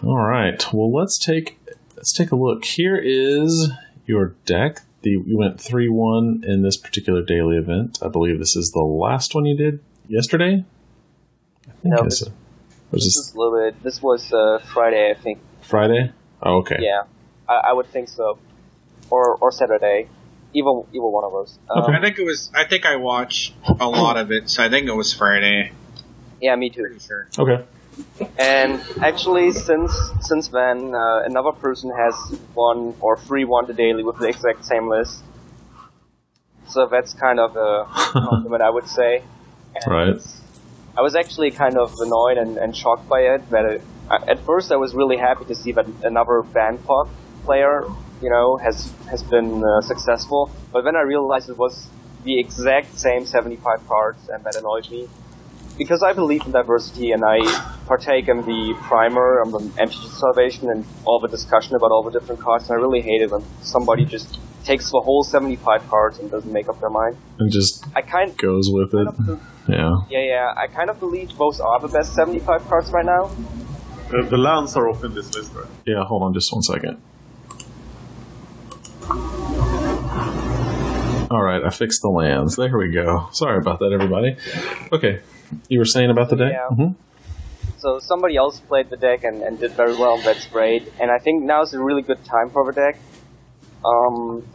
All right. Well, let's take a look. Here is your deck. You went 3-1 in this particular daily event. I believe this is the last one you did yesterday? This is a little bit. This was Friday, I think. Friday? Oh, okay. Yeah, I would think so. Or Saturday. Either one of those. I think I watched a lot of it, so I think it was Friday. Yeah, me too. Pretty sure. Okay. And actually, since then, another person has won or free-won the daily with the exact same list. So that's kind of a compliment, I would say. And right. I was actually kind of annoyed and shocked by it. At first, I was really happy to see that another Bant Fog player, has been successful. But then I realized it was the exact same 75 cards, and that annoyed me. Because I believe in diversity, and I partake in the primer, and the Empty Salvation, and all the discussion about all the different cards, and I really hate it when somebody just takes the whole 75 cards and doesn't make up their mind. And just goes with it. Yeah. Yeah, I kind of believe those are the best 75 cards right now. The lands are off in this list, right? Yeah, hold on just one second. All right, I fixed the lands. There we go. Sorry about that, everybody. Okay, you were saying about the deck? Yeah. Mm-hmm. So somebody else played the deck and did very well, that's great. And I think now is a really good time for the deck.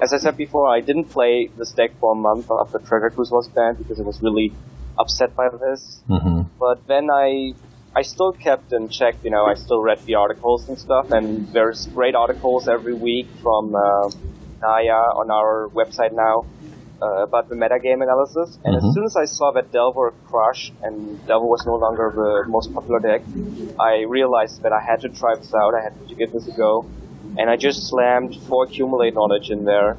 As I said before, I didn't play this deck for a month after Treasure Cruise was banned because I was really upset by this. Mm-hmm. But then I still kept in check, I still read the articles and stuff, and there's great articles every week from Naya on our website now about the metagame analysis. And as soon as I saw that Delver crushed and Delver was no longer the most popular deck, I realized that I had to try this out, I had to give this a go. And I just slammed 4 Accumulate Knowledge in there,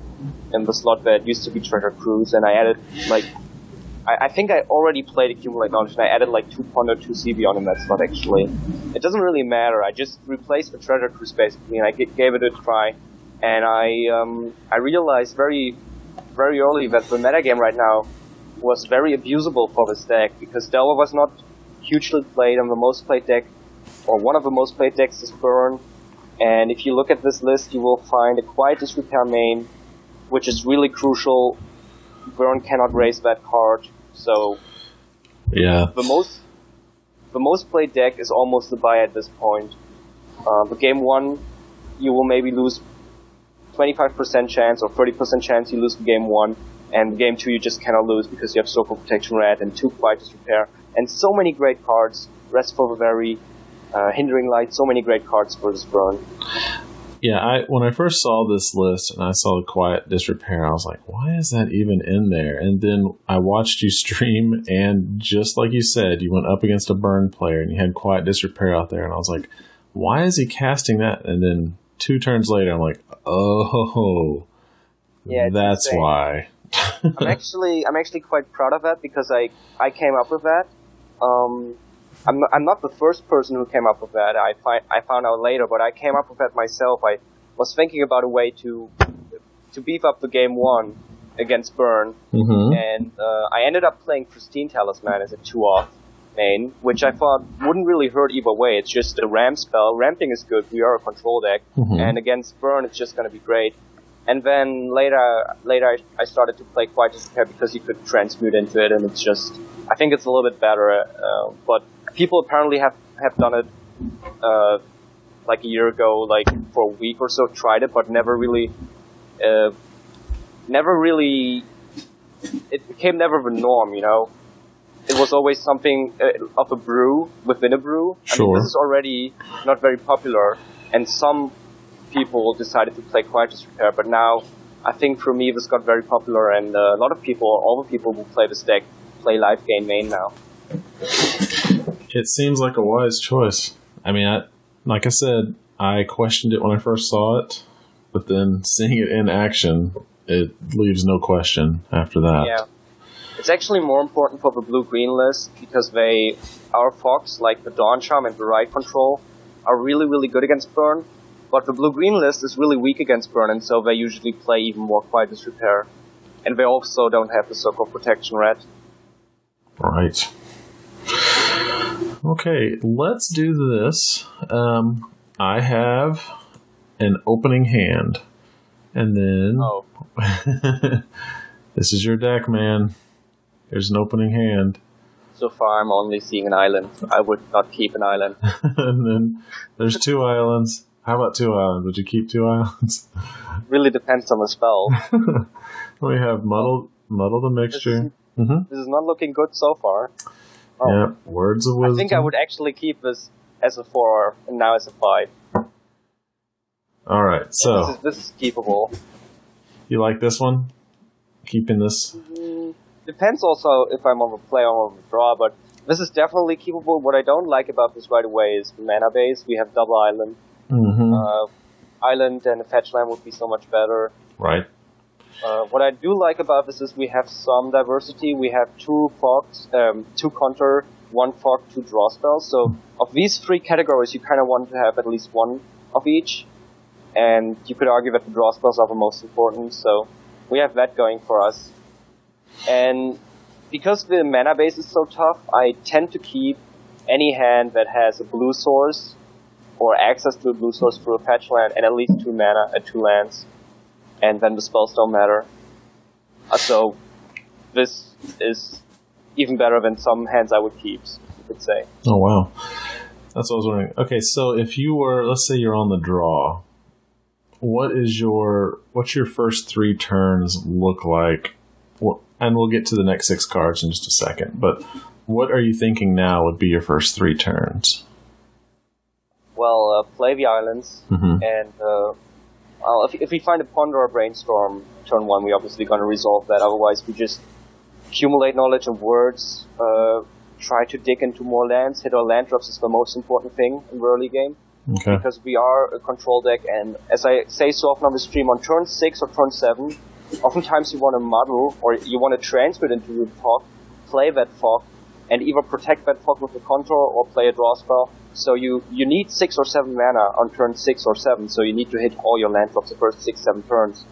in the slot that used to be Treasure Cruise, and I added, I think I already played Accumulate Knowledge, and I added 2 Ponder, 2 CB in that slot, actually. It doesn't really matter, I just replaced the Treasure Cruise, basically, and I gave it a try. And I realized very, very early that the metagame right now was very abusable for this deck, because Delver was not hugely played, and the most played deck, or one of the most played decks is Burn. And if you look at this list, you will find a Quiet Disrepair main, which is really crucial. Burn cannot raise that card, so yeah. The most played deck is almost a buy at this point. The game 1, you will maybe lose 25% chance or 30% chance you lose game 1, and game 2 you just cannot lose because you have Circle Protection Red and 2 Quiet Disrepair, and so many great cards. Restful Reverie, Hindering Light, so many great cards for this Burn. Yeah, when I first saw this list and I saw the Quiet Disrepair, I was like, why is that even in there? And then I watched you stream, and just like you said, you went up against a Burn player and you had Quiet Disrepair out there, and I was like, why is he casting that? And then 2 turns later, I'm like, oh, yeah, that's insane. Why. I'm actually quite proud of that because I came up with that. I'm not the first person who came up with that. I found out later, but I came up with that myself. I was thinking about a way to beef up the game 1 against Burn, and I ended up playing Pristine Talisman as a 2-off main, which I thought wouldn't really hurt either way. It's just a ramp spell. Ramping is good. We are a control deck, and against Burn, it's just going to be great. And then later I started to play Quiet Disrepair because you could transmute into it, and it's just, I think it's a little bit better, but people apparently have done it a year ago, for a week or so, tried it, but never really, it became never the norm, It was always something of a brew within a brew. Sure. I mean, this is already not very popular, and some people decided to play Quiet Disrepair, but now I think for me this got very popular, and a lot of people, all the people who play this deck, play live game main now. It seems like a wise choice. I mean, like I said, I questioned it when I first saw it, but then seeing it in action, it leaves no question after that. Yeah. It's actually more important for the blue-green list because our Fox, like the Dawn Charm and the Ride Control, are really, really good against Burn, but the blue-green list is really weak against Burn, and so they usually play even more Quiet Disrepair. And they also don't have the Circle Protection Red. Right. Okay, let's do this. I have an opening hand. And then... Oh. This is your deck, man. There's an opening hand. So far, I'm only seeing an island. I would not keep an island. And then there's 2 islands. How about 2 islands? Would you keep 2 islands? Really depends on the spell. We have Muddle the Mixture. This is not looking good so far. Oh. Yeah, Words of Wisdom. I think I would actually keep this as a 4 and now as a 5. Alright, so... This is keepable. You like this one? Keeping this? Depends also if I'm on the play or on the draw, but this is definitely keepable. What I don't like about this right away is the mana base. We have double island. Island and a fetch land would be so much better. Right. What I do like about this is we have some diversity. We have 2 Fox, 2 Counter, 1 Fog, 2 Draw spells. So of these 3 categories, you kind of want to have at least 1 of each. And you could argue that the draw spells are the most important. So we have that going for us. And because the mana base is so tough, I tend to keep any hand that has a blue source or access to a blue source through a fetch land, and at least 2 mana at 2 lands. And then the spells don't matter. So this is even better than some hands I would keep, you could say. Oh, wow. That's what I was wondering. Okay, so if you were, let's say you're on the draw, what's your first 3 turns look like? And we'll get to the next 6 cards in just a second, but what are you thinking now would be your first 3 turns? Well, play the islands, and if we find a Ponder or Brainstorm turn 1, we're obviously going to resolve that. Otherwise, we just accumulate knowledge of words, try to dig into more lands. Hit our land drops is the most important thing in the early game. Okay. Because we are a control deck, and as I say so often on the stream, on turn 6 or turn 7, oftentimes you want to muddle, or you want to transfer it into a fog, play that fog, and either protect that fog with a contour or play a draw spell. So you need 6 or 7 mana on turn 6 or 7, so you need to hit all your land drops the first 6, 7 turns.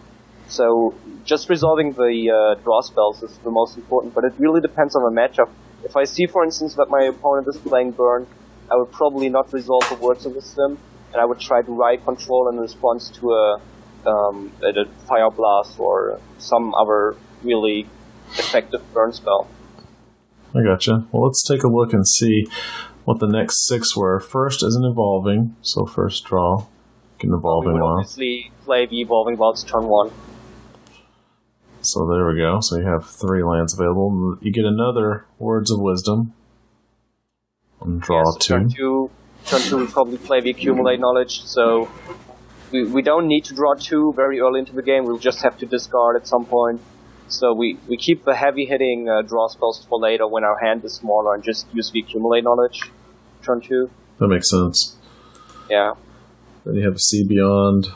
So just resolving the draw spells is the most important, but it really depends on the matchup. If I see, for instance, that my opponent is playing Burn, I would probably not resolve the Words of Wisdom, and I would try to Ride Control in response to a Fire Blast or some other really effective burn spell. I gotcha. Well, let's take a look and see what the next 6 were. First is an Evolving, so first draw. Get an Evolving We would off. obviously play the Evolving Wilds turn 1. So there we go. So you have 3 lands available. You get another Words of Wisdom. And draw Yes, 2. Turn 2 we probably play the Accumulate Knowledge, so we don't need to draw 2 very early into the game, we'll just have to discard at some point. So we keep the heavy hitting draw spells for later when our hand is smaller and just use the Accumulate Knowledge. Turn 2. That makes sense. Yeah. Then you have See Beyond.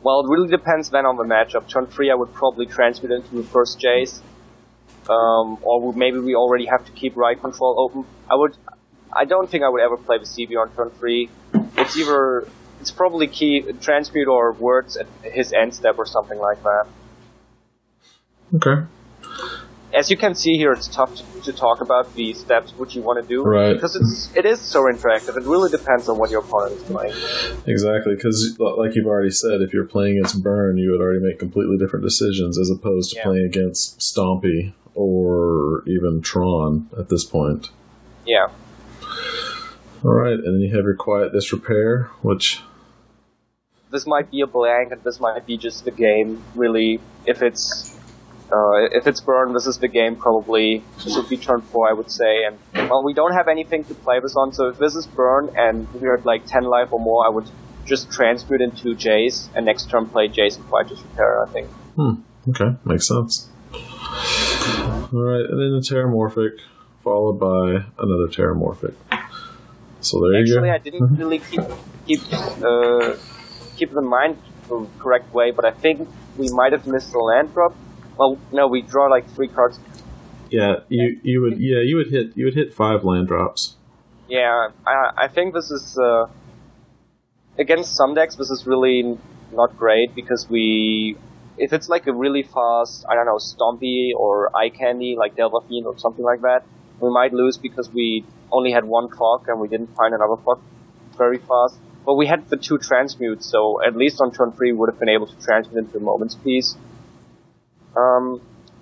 Well, it really depends then on the matchup. Turn 3 I would probably transmute into the first Jace. Or maybe we already have to keep Ride Control open. I don't think I would ever play the CB on turn 3. It's probably transmute or Words at his end step or something like that. Okay. As you can see here, it's tough to talk about the steps which you want to do. Right. Because it is so interactive. It really depends on what your opponent is playing. Exactly, because like you've already said, if you're playing against Burn, you would already make completely different decisions as opposed to playing against Stompy or even Tron at this point. Yeah. All right, and then you have your Quiet Disrepair, which... This might be a blank, and this might be just the game, really. If it's Burn, this is the game, probably. This would be turn 4, I would say. And, well, we don't have anything to play this on, so if this is Burn, and we're at like 10 life or more, I would just transmute into Jace, and next turn play Jace and Quiet Disrepair, I think. Okay, makes sense. Alright, and then a Terramorphic, followed by another Terramorphic. So there you go. Actually, I didn't really keep in mind the correct way, but I think we might have missed the land drop. Well, no, we draw like 3 cards. Yeah, you would hit 5 land drops. Yeah, I think this is against some decks. This is really not great because if it's like a really fast, I don't know, Stompy or Eye Candy like Delvathine or something like that, we might lose because we only had 1 clock and we didn't find another clock very fast. But we had the 2 transmutes, so at least on turn 3 we would have been able to transmute into a Moment's Peace.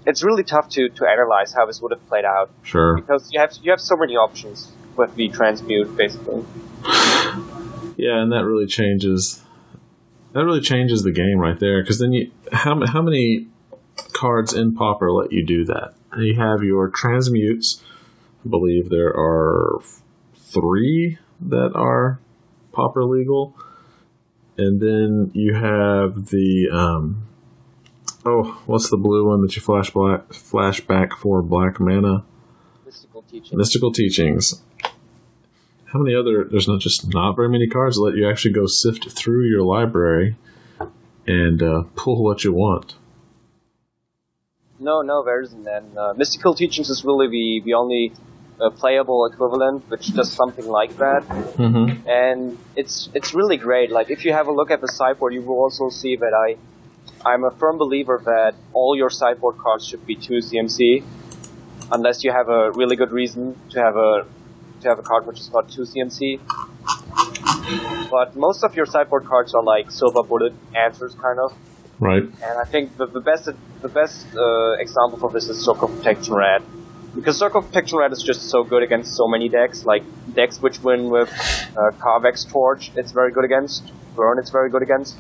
It's really tough to analyze how this would have played out. Sure. Because you have so many options with the transmute, basically. Yeah, and that really changes the game right there. Because then how many cards in Pauper let you do that? You have your transmutes. I believe there are 3 that are Pauper legal, and then you have the what's the blue one that you flash back for black mana? Mystical Teachings. How many other? There's not very many cards that let you actually go sift through your library and pull what you want. No, there isn't. And Mystical Teachings is really the only playable equivalent which does something like that. Mm-hmm. And it's really great. Like, if you have a look at the sideboard, you will also see that I'm a firm believer that all your sideboard cards should be 2 CMC, unless you have a really good reason to have a card which is not 2 CMC. But most of your sideboard cards are like silver bullet answers, kind of. Right. And I think the best example for this is Circle of Protection Red. Because Circle of Protection Red is just so good against so many decks. Like, decks which win with Carvex Torch, it's very good against. Burn, it's very good against.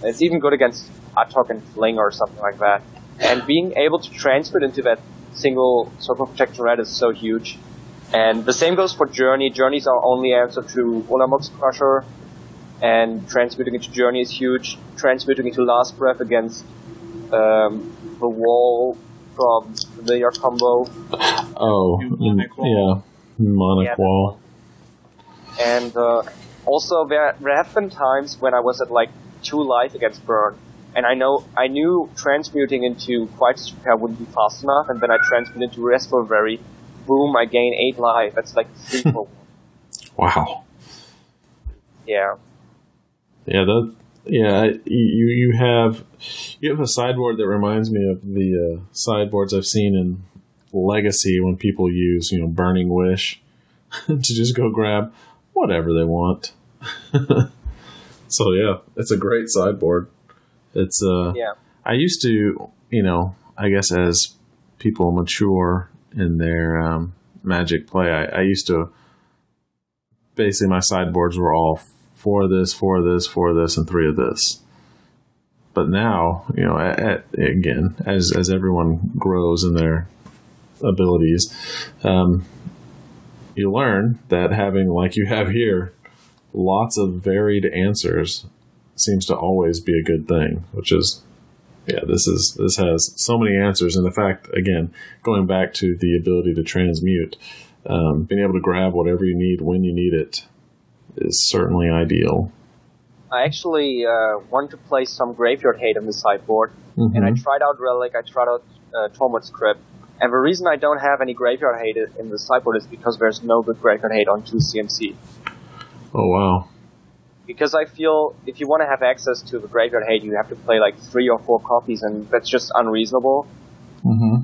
It's even good against Atok and Fling or something like that. And being able to transfer it into that single Circle of Protection Red is so huge. And the same goes for Journey. Journey's our only answer to Ulamog's Crusher. And transmuting into Journey is huge. Transmuting into Last Breath against the Wall from Familiar Combo. Oh, yeah. Mnemonic Wall. And also, there have been times when I was at like 2 life against Burn. And I knew transmuting into Quietus Repair wouldn't be fast enough, and then I transmuted into Restful Very. Boom, I gain 8 life. That's like 3 for 1. Wow. Yeah. Yeah, you have a sideboard that reminds me of the sideboards I've seen in Legacy when people use, Burning Wish to just go grab whatever they want. So yeah, it's a great sideboard. It's I used to, I guess as people mature in their Magic play, I used to basically my sideboards were all 4 this, 4 this, 4 this, and 3 of this. But now, again, as everyone grows in their abilities, you learn that having, like you have here, lots of varied answers seems to always be a good thing, which is, this has so many answers. And the fact, again, going back to the ability to transmute, being able to grab whatever you need when you need it is certainly ideal. I actually want to play some Graveyard Hate on the sideboard, and I tried out Relic, I tried out Tormod's Crypt, and the reason I don't have any Graveyard Hate in the sideboard is because there's no good Graveyard Hate on 2 CMC. Oh, wow. Because I feel if you want to have access to the Graveyard Hate, you have to play like 3 or 4 copies, and that's just unreasonable.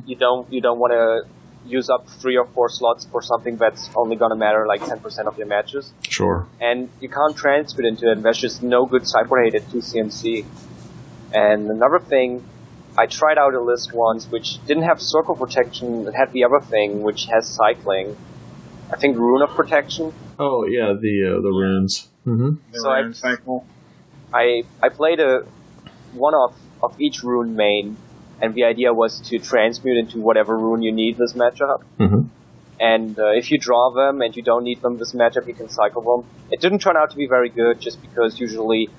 You don't want to use up 3 or 4 slots for something that's only going to matter like 10% of your matches. Sure. And you can't transfer it into it, and there's just no good sideboard hate at 2 CMC. And another thing, I tried out a list once which didn't have Circle Protection, it had the other thing which has Cycling. I think Rune of Protection. Oh yeah, the runes. The rune cycle. I played one of each rune main, and the idea was to transmute into whatever rune you need this matchup. And if you draw them and you don't need them this matchup, you can cycle them. It didn't turn out to be very good, just because usually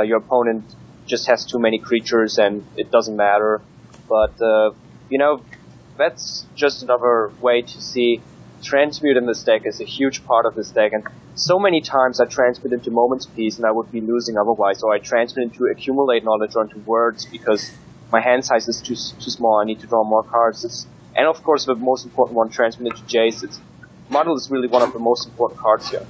your opponent just has too many creatures and it doesn't matter. But, that's just another way to see transmute in this deck is a huge part of this deck. And so many times I transmute into Moment's Peace and I would be losing otherwise. Or I transmute into Accumulate Knowledge or into Words because my hand size is too small, I need to draw more cards. And of course, the most important one, transmit into Jace. Muddle is really one of the most important cards here.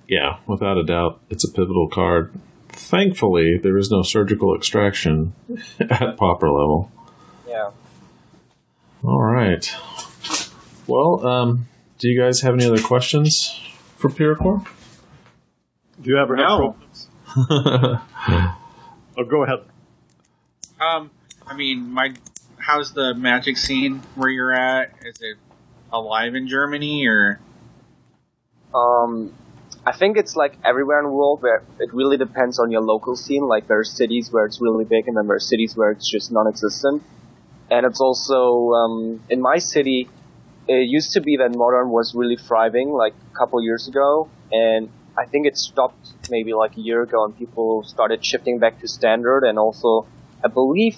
Yeah, without a doubt, it's a pivotal card. Thankfully, there is no surgical extraction at Pauper level. Yeah. All right. Well, do you guys have any other questions for Pierakor? Do you ever have problems? Oh, go ahead. How's the Magic scene where you're at? Is it alive in Germany, or? I think it's like everywhere in the world, where it really depends on your local scene. Like there are cities where it's really big, and then there are cities where it's just non-existent. And it's also, in my city, it used to be that Modern was really thriving, like a couple years ago, and I think it stopped maybe like a year ago, and people started shifting back to Standard, and also, I believe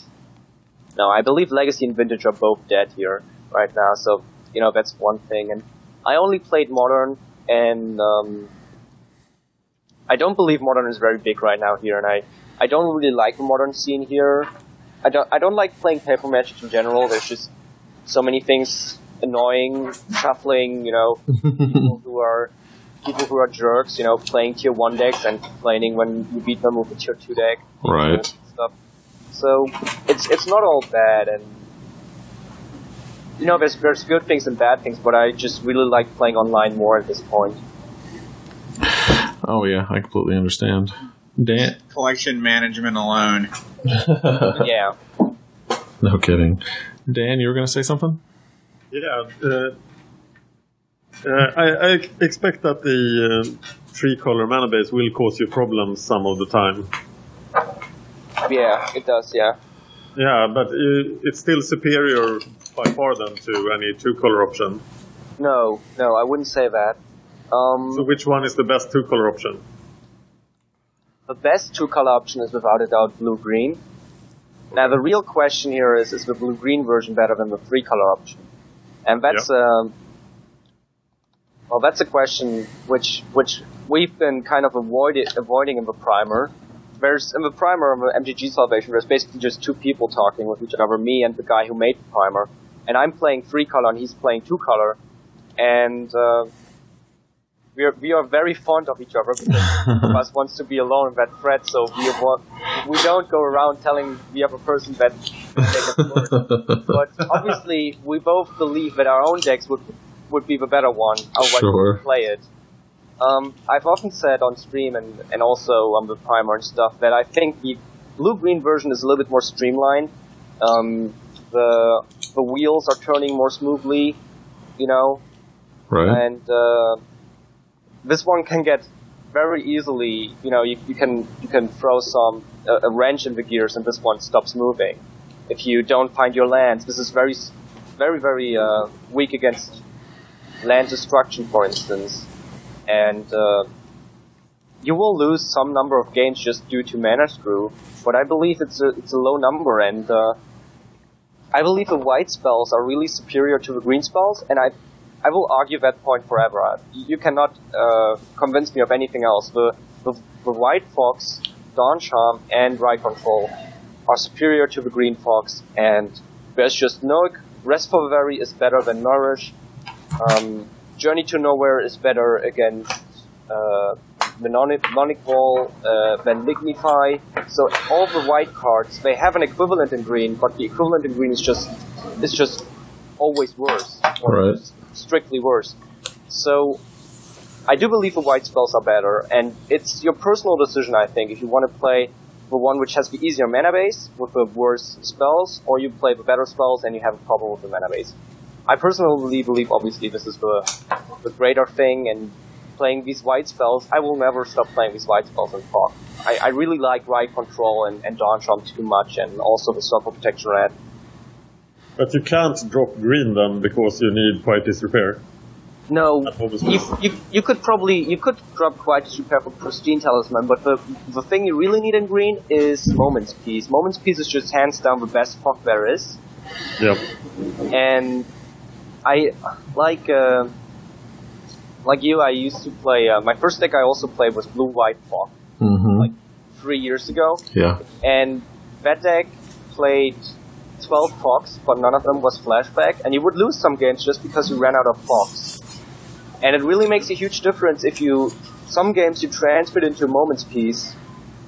Legacy and Vintage are both dead here right now, so, that's one thing. And I only played Modern, and I don't believe Modern is very big right now here, and I don't really like the Modern scene here. I don't like playing paper Magic in general. There's just so many things annoying, shuffling, people who are jerks, playing tier 1 decks and complaining when you beat them with a tier 2 deck. Right. Stuff. So it's not all bad, and there's good things and bad things, but I just really like playing online more at this point. Oh, yeah, I completely understand. Dan? Collection management alone. Yeah. No kidding. Dan, you were going to say something? Yeah. I expect that the 3-color mana base will cause you problems some of the time. Yeah, it does, yeah. Yeah, but it's still superior by far than to any 2-color option. No, I wouldn't say that. So which one is the best 2-color option? The best 2-color option is without a doubt blue-green. Now the real question here is the blue-green version better than the 3-color option? And that's that's a question which we've been kind of avoiding in the primer. In the primer of MTG Salvation, there's basically just two people talking with each other, me and the guy who made the primer. And I'm playing 3-color and he's playing 2-color. And we are very fond of each other because one of us wants to be alone in that thread, so we don't go around telling the other person that they get worse. But obviously, we both believe that our own decks would be the better one, otherwise we would play it. I've often said on stream and also on the primer and stuff that I think the blue-green version is a little bit more streamlined. The wheels are turning more smoothly, you know. Right. And this one can get very easily, you know, you can throw a wrench in the gears and this one stops moving. If you don't find your lands, this is very, very, very weak against land destruction, for instance. And you will lose some number of games just due to mana screw, but I believe it's a low number, and I believe the white spells are really superior to the green spells, and I will argue that point forever. You cannot convince me of anything else. The White Fox, Dawn Charm, and Ride Control are superior to the Green Fox, and there's just no... Restful Very is better than Nourish. Journey to Nowhere is better against Mnemonic Wall than Lignify. So all the white cards, they have an equivalent in green, but the equivalent in green is just always worse. Right. Strictly worse. So I do believe the white spells are better, and it's your personal decision, I think, if you want to play the one which has the easier mana base with the worse spells, or you play the better spells and you have a problem with the mana base. I personally believe, obviously, this is the greater thing, and playing these white spells, I will never stop playing these white spells in Fog. I really like Ride Control and Dawn Charm too much, and also the Stormfall Protection Red. But you can't drop green then because you need Quiet Disrepair. No, you could drop Quiet Disrepair for Pristine Talisman, but the thing you really need in green is Moment's Peace. Moment's Peace is just hands down the best Fog there is. Yep. And I like you. I used to play my first deck. I also played was Blue-White Fog, like 3 years ago. Yeah. And that deck played 12 Fogs, but none of them was flashback, and you would lose some games just because you ran out of Fogs. And it really makes a huge difference if some games you transferred into Moment's Peace,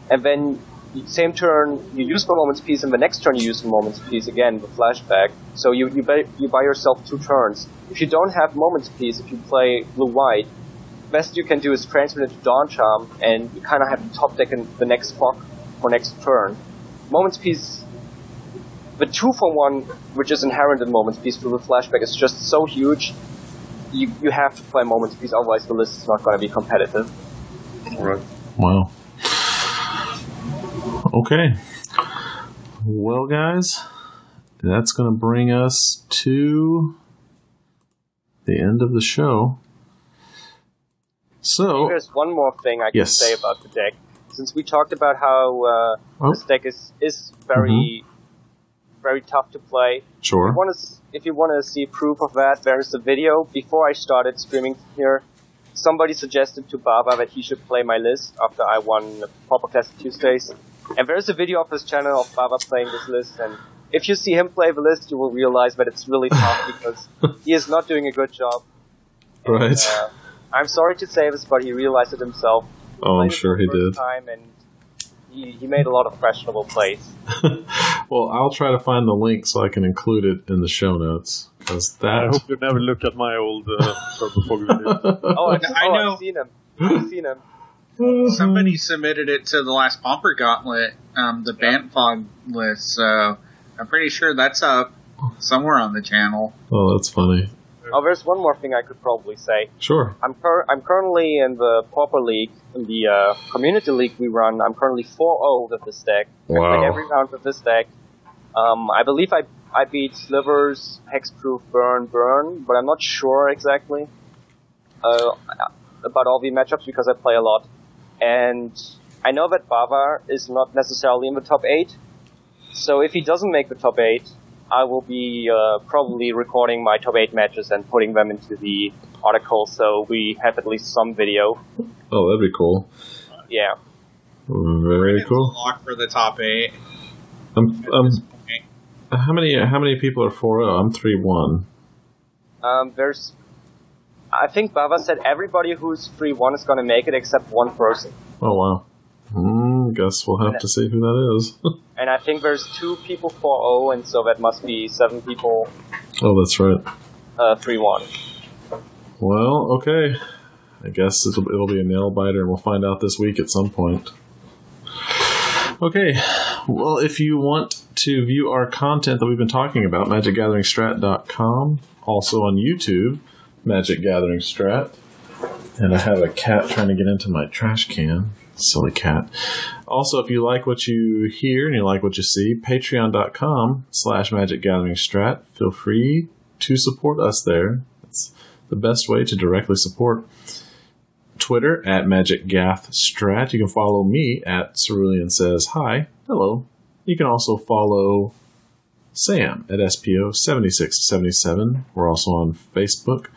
and then same turn you use the Moment's Peace, and the next turn you use the Moment's Peace again, the flashback. So you buy yourself 2 turns. If you don't have Moment's Peace, if you play blue-white, best you can do is transfer it into Dawn Charm, and you kind of have to top deck in the next Fog for next turn. Moment's Peace, the 2-for-1, which is inherent in Moment's Peace through the flashback, is just so huge. You have to play Moment's Peace, otherwise the list is not going to be competitive. Right. Wow. Okay. Well, guys, that's going to bring us to the end of the show. So there's one more thing I can say about the deck. Since we talked about how this deck is very, very tough to play. Sure. If you want to see proof of that, there is a video. Before I started streaming here, somebody suggested to Baba that he should play my list after I won Pauper Classic Tuesdays. And there's a video of his channel of Baba playing this list, and if you see him play the list, you will realize that it's really tough because he is not doing a good job. Right. And, I'm sorry to say this, but he realized it himself. Oh, I'm sure he did. Time, and he made a lot of questionable plays. Well, I'll try to find the link so I can include it in the show notes. I hope you never look at my old Purple Fog video. I know. I've seen him. somebody submitted it to the last Pauper Gauntlet, the Bant Fog list, so I'm pretty sure that's up somewhere on the channel. Oh, that's funny. Oh, there's one more thing I could probably say. Sure. I'm currently in the Pauper League, in the community league we run. I'm currently 4-0 with this deck. Wow. I played every round with this deck. I believe I beat Slivers, Hexproof, Burn, but I'm not sure exactly about all the matchups because I play a lot. And I know that Bava is not necessarily in the top 8. So if he doesn't make the top 8, I will be probably recording my top 8 matches and putting them into the article so we have at least some video. Oh, that'd be cool. Yeah. Very cool. Lock for the top 8. How many people are 4-0? I'm 3-1. I think Bava said everybody who's 3-1 is going to make it except one person. Oh, wow. Guess we'll have to see who that is. And I think there's 2 people 4-0, and so that must be 7 people. Oh, that's right. 3-1. Well, okay. I guess it'll be a nail biter, and we'll find out this week at some point. Okay. Well, if you want to view our content that we've been talking about, MagicGatheringStrat.com. Also on YouTube, MagicGatheringStrat. And I have a cat trying to get into my trash can. Silly cat. Also, if you like what you hear and you like what you see, patreon.com/MagicGatheringStrat. Feel free to support us there. It's the best way to directly support. Twitter @MagicGathStrat. You can follow me @Cerulean Says Hi. Hello. You can also follow Sam @SPO7677. We're also on Facebook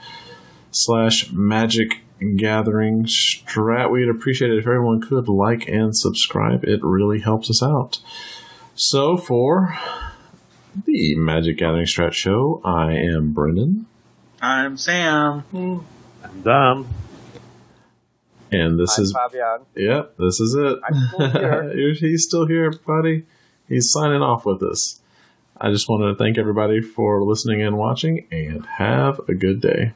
/MagicGatheringStrat. We'd appreciate it if everyone could like and subscribe. It really helps us out. So for the Magic Gathering Strat Show, I am Brennan. I'm Sam. I'm Dan. And this is Fabian. Yep, this is it. I'm still here. He's still here, buddy. He's signing off with us. I just wanted to thank everybody for listening and watching, and have a good day.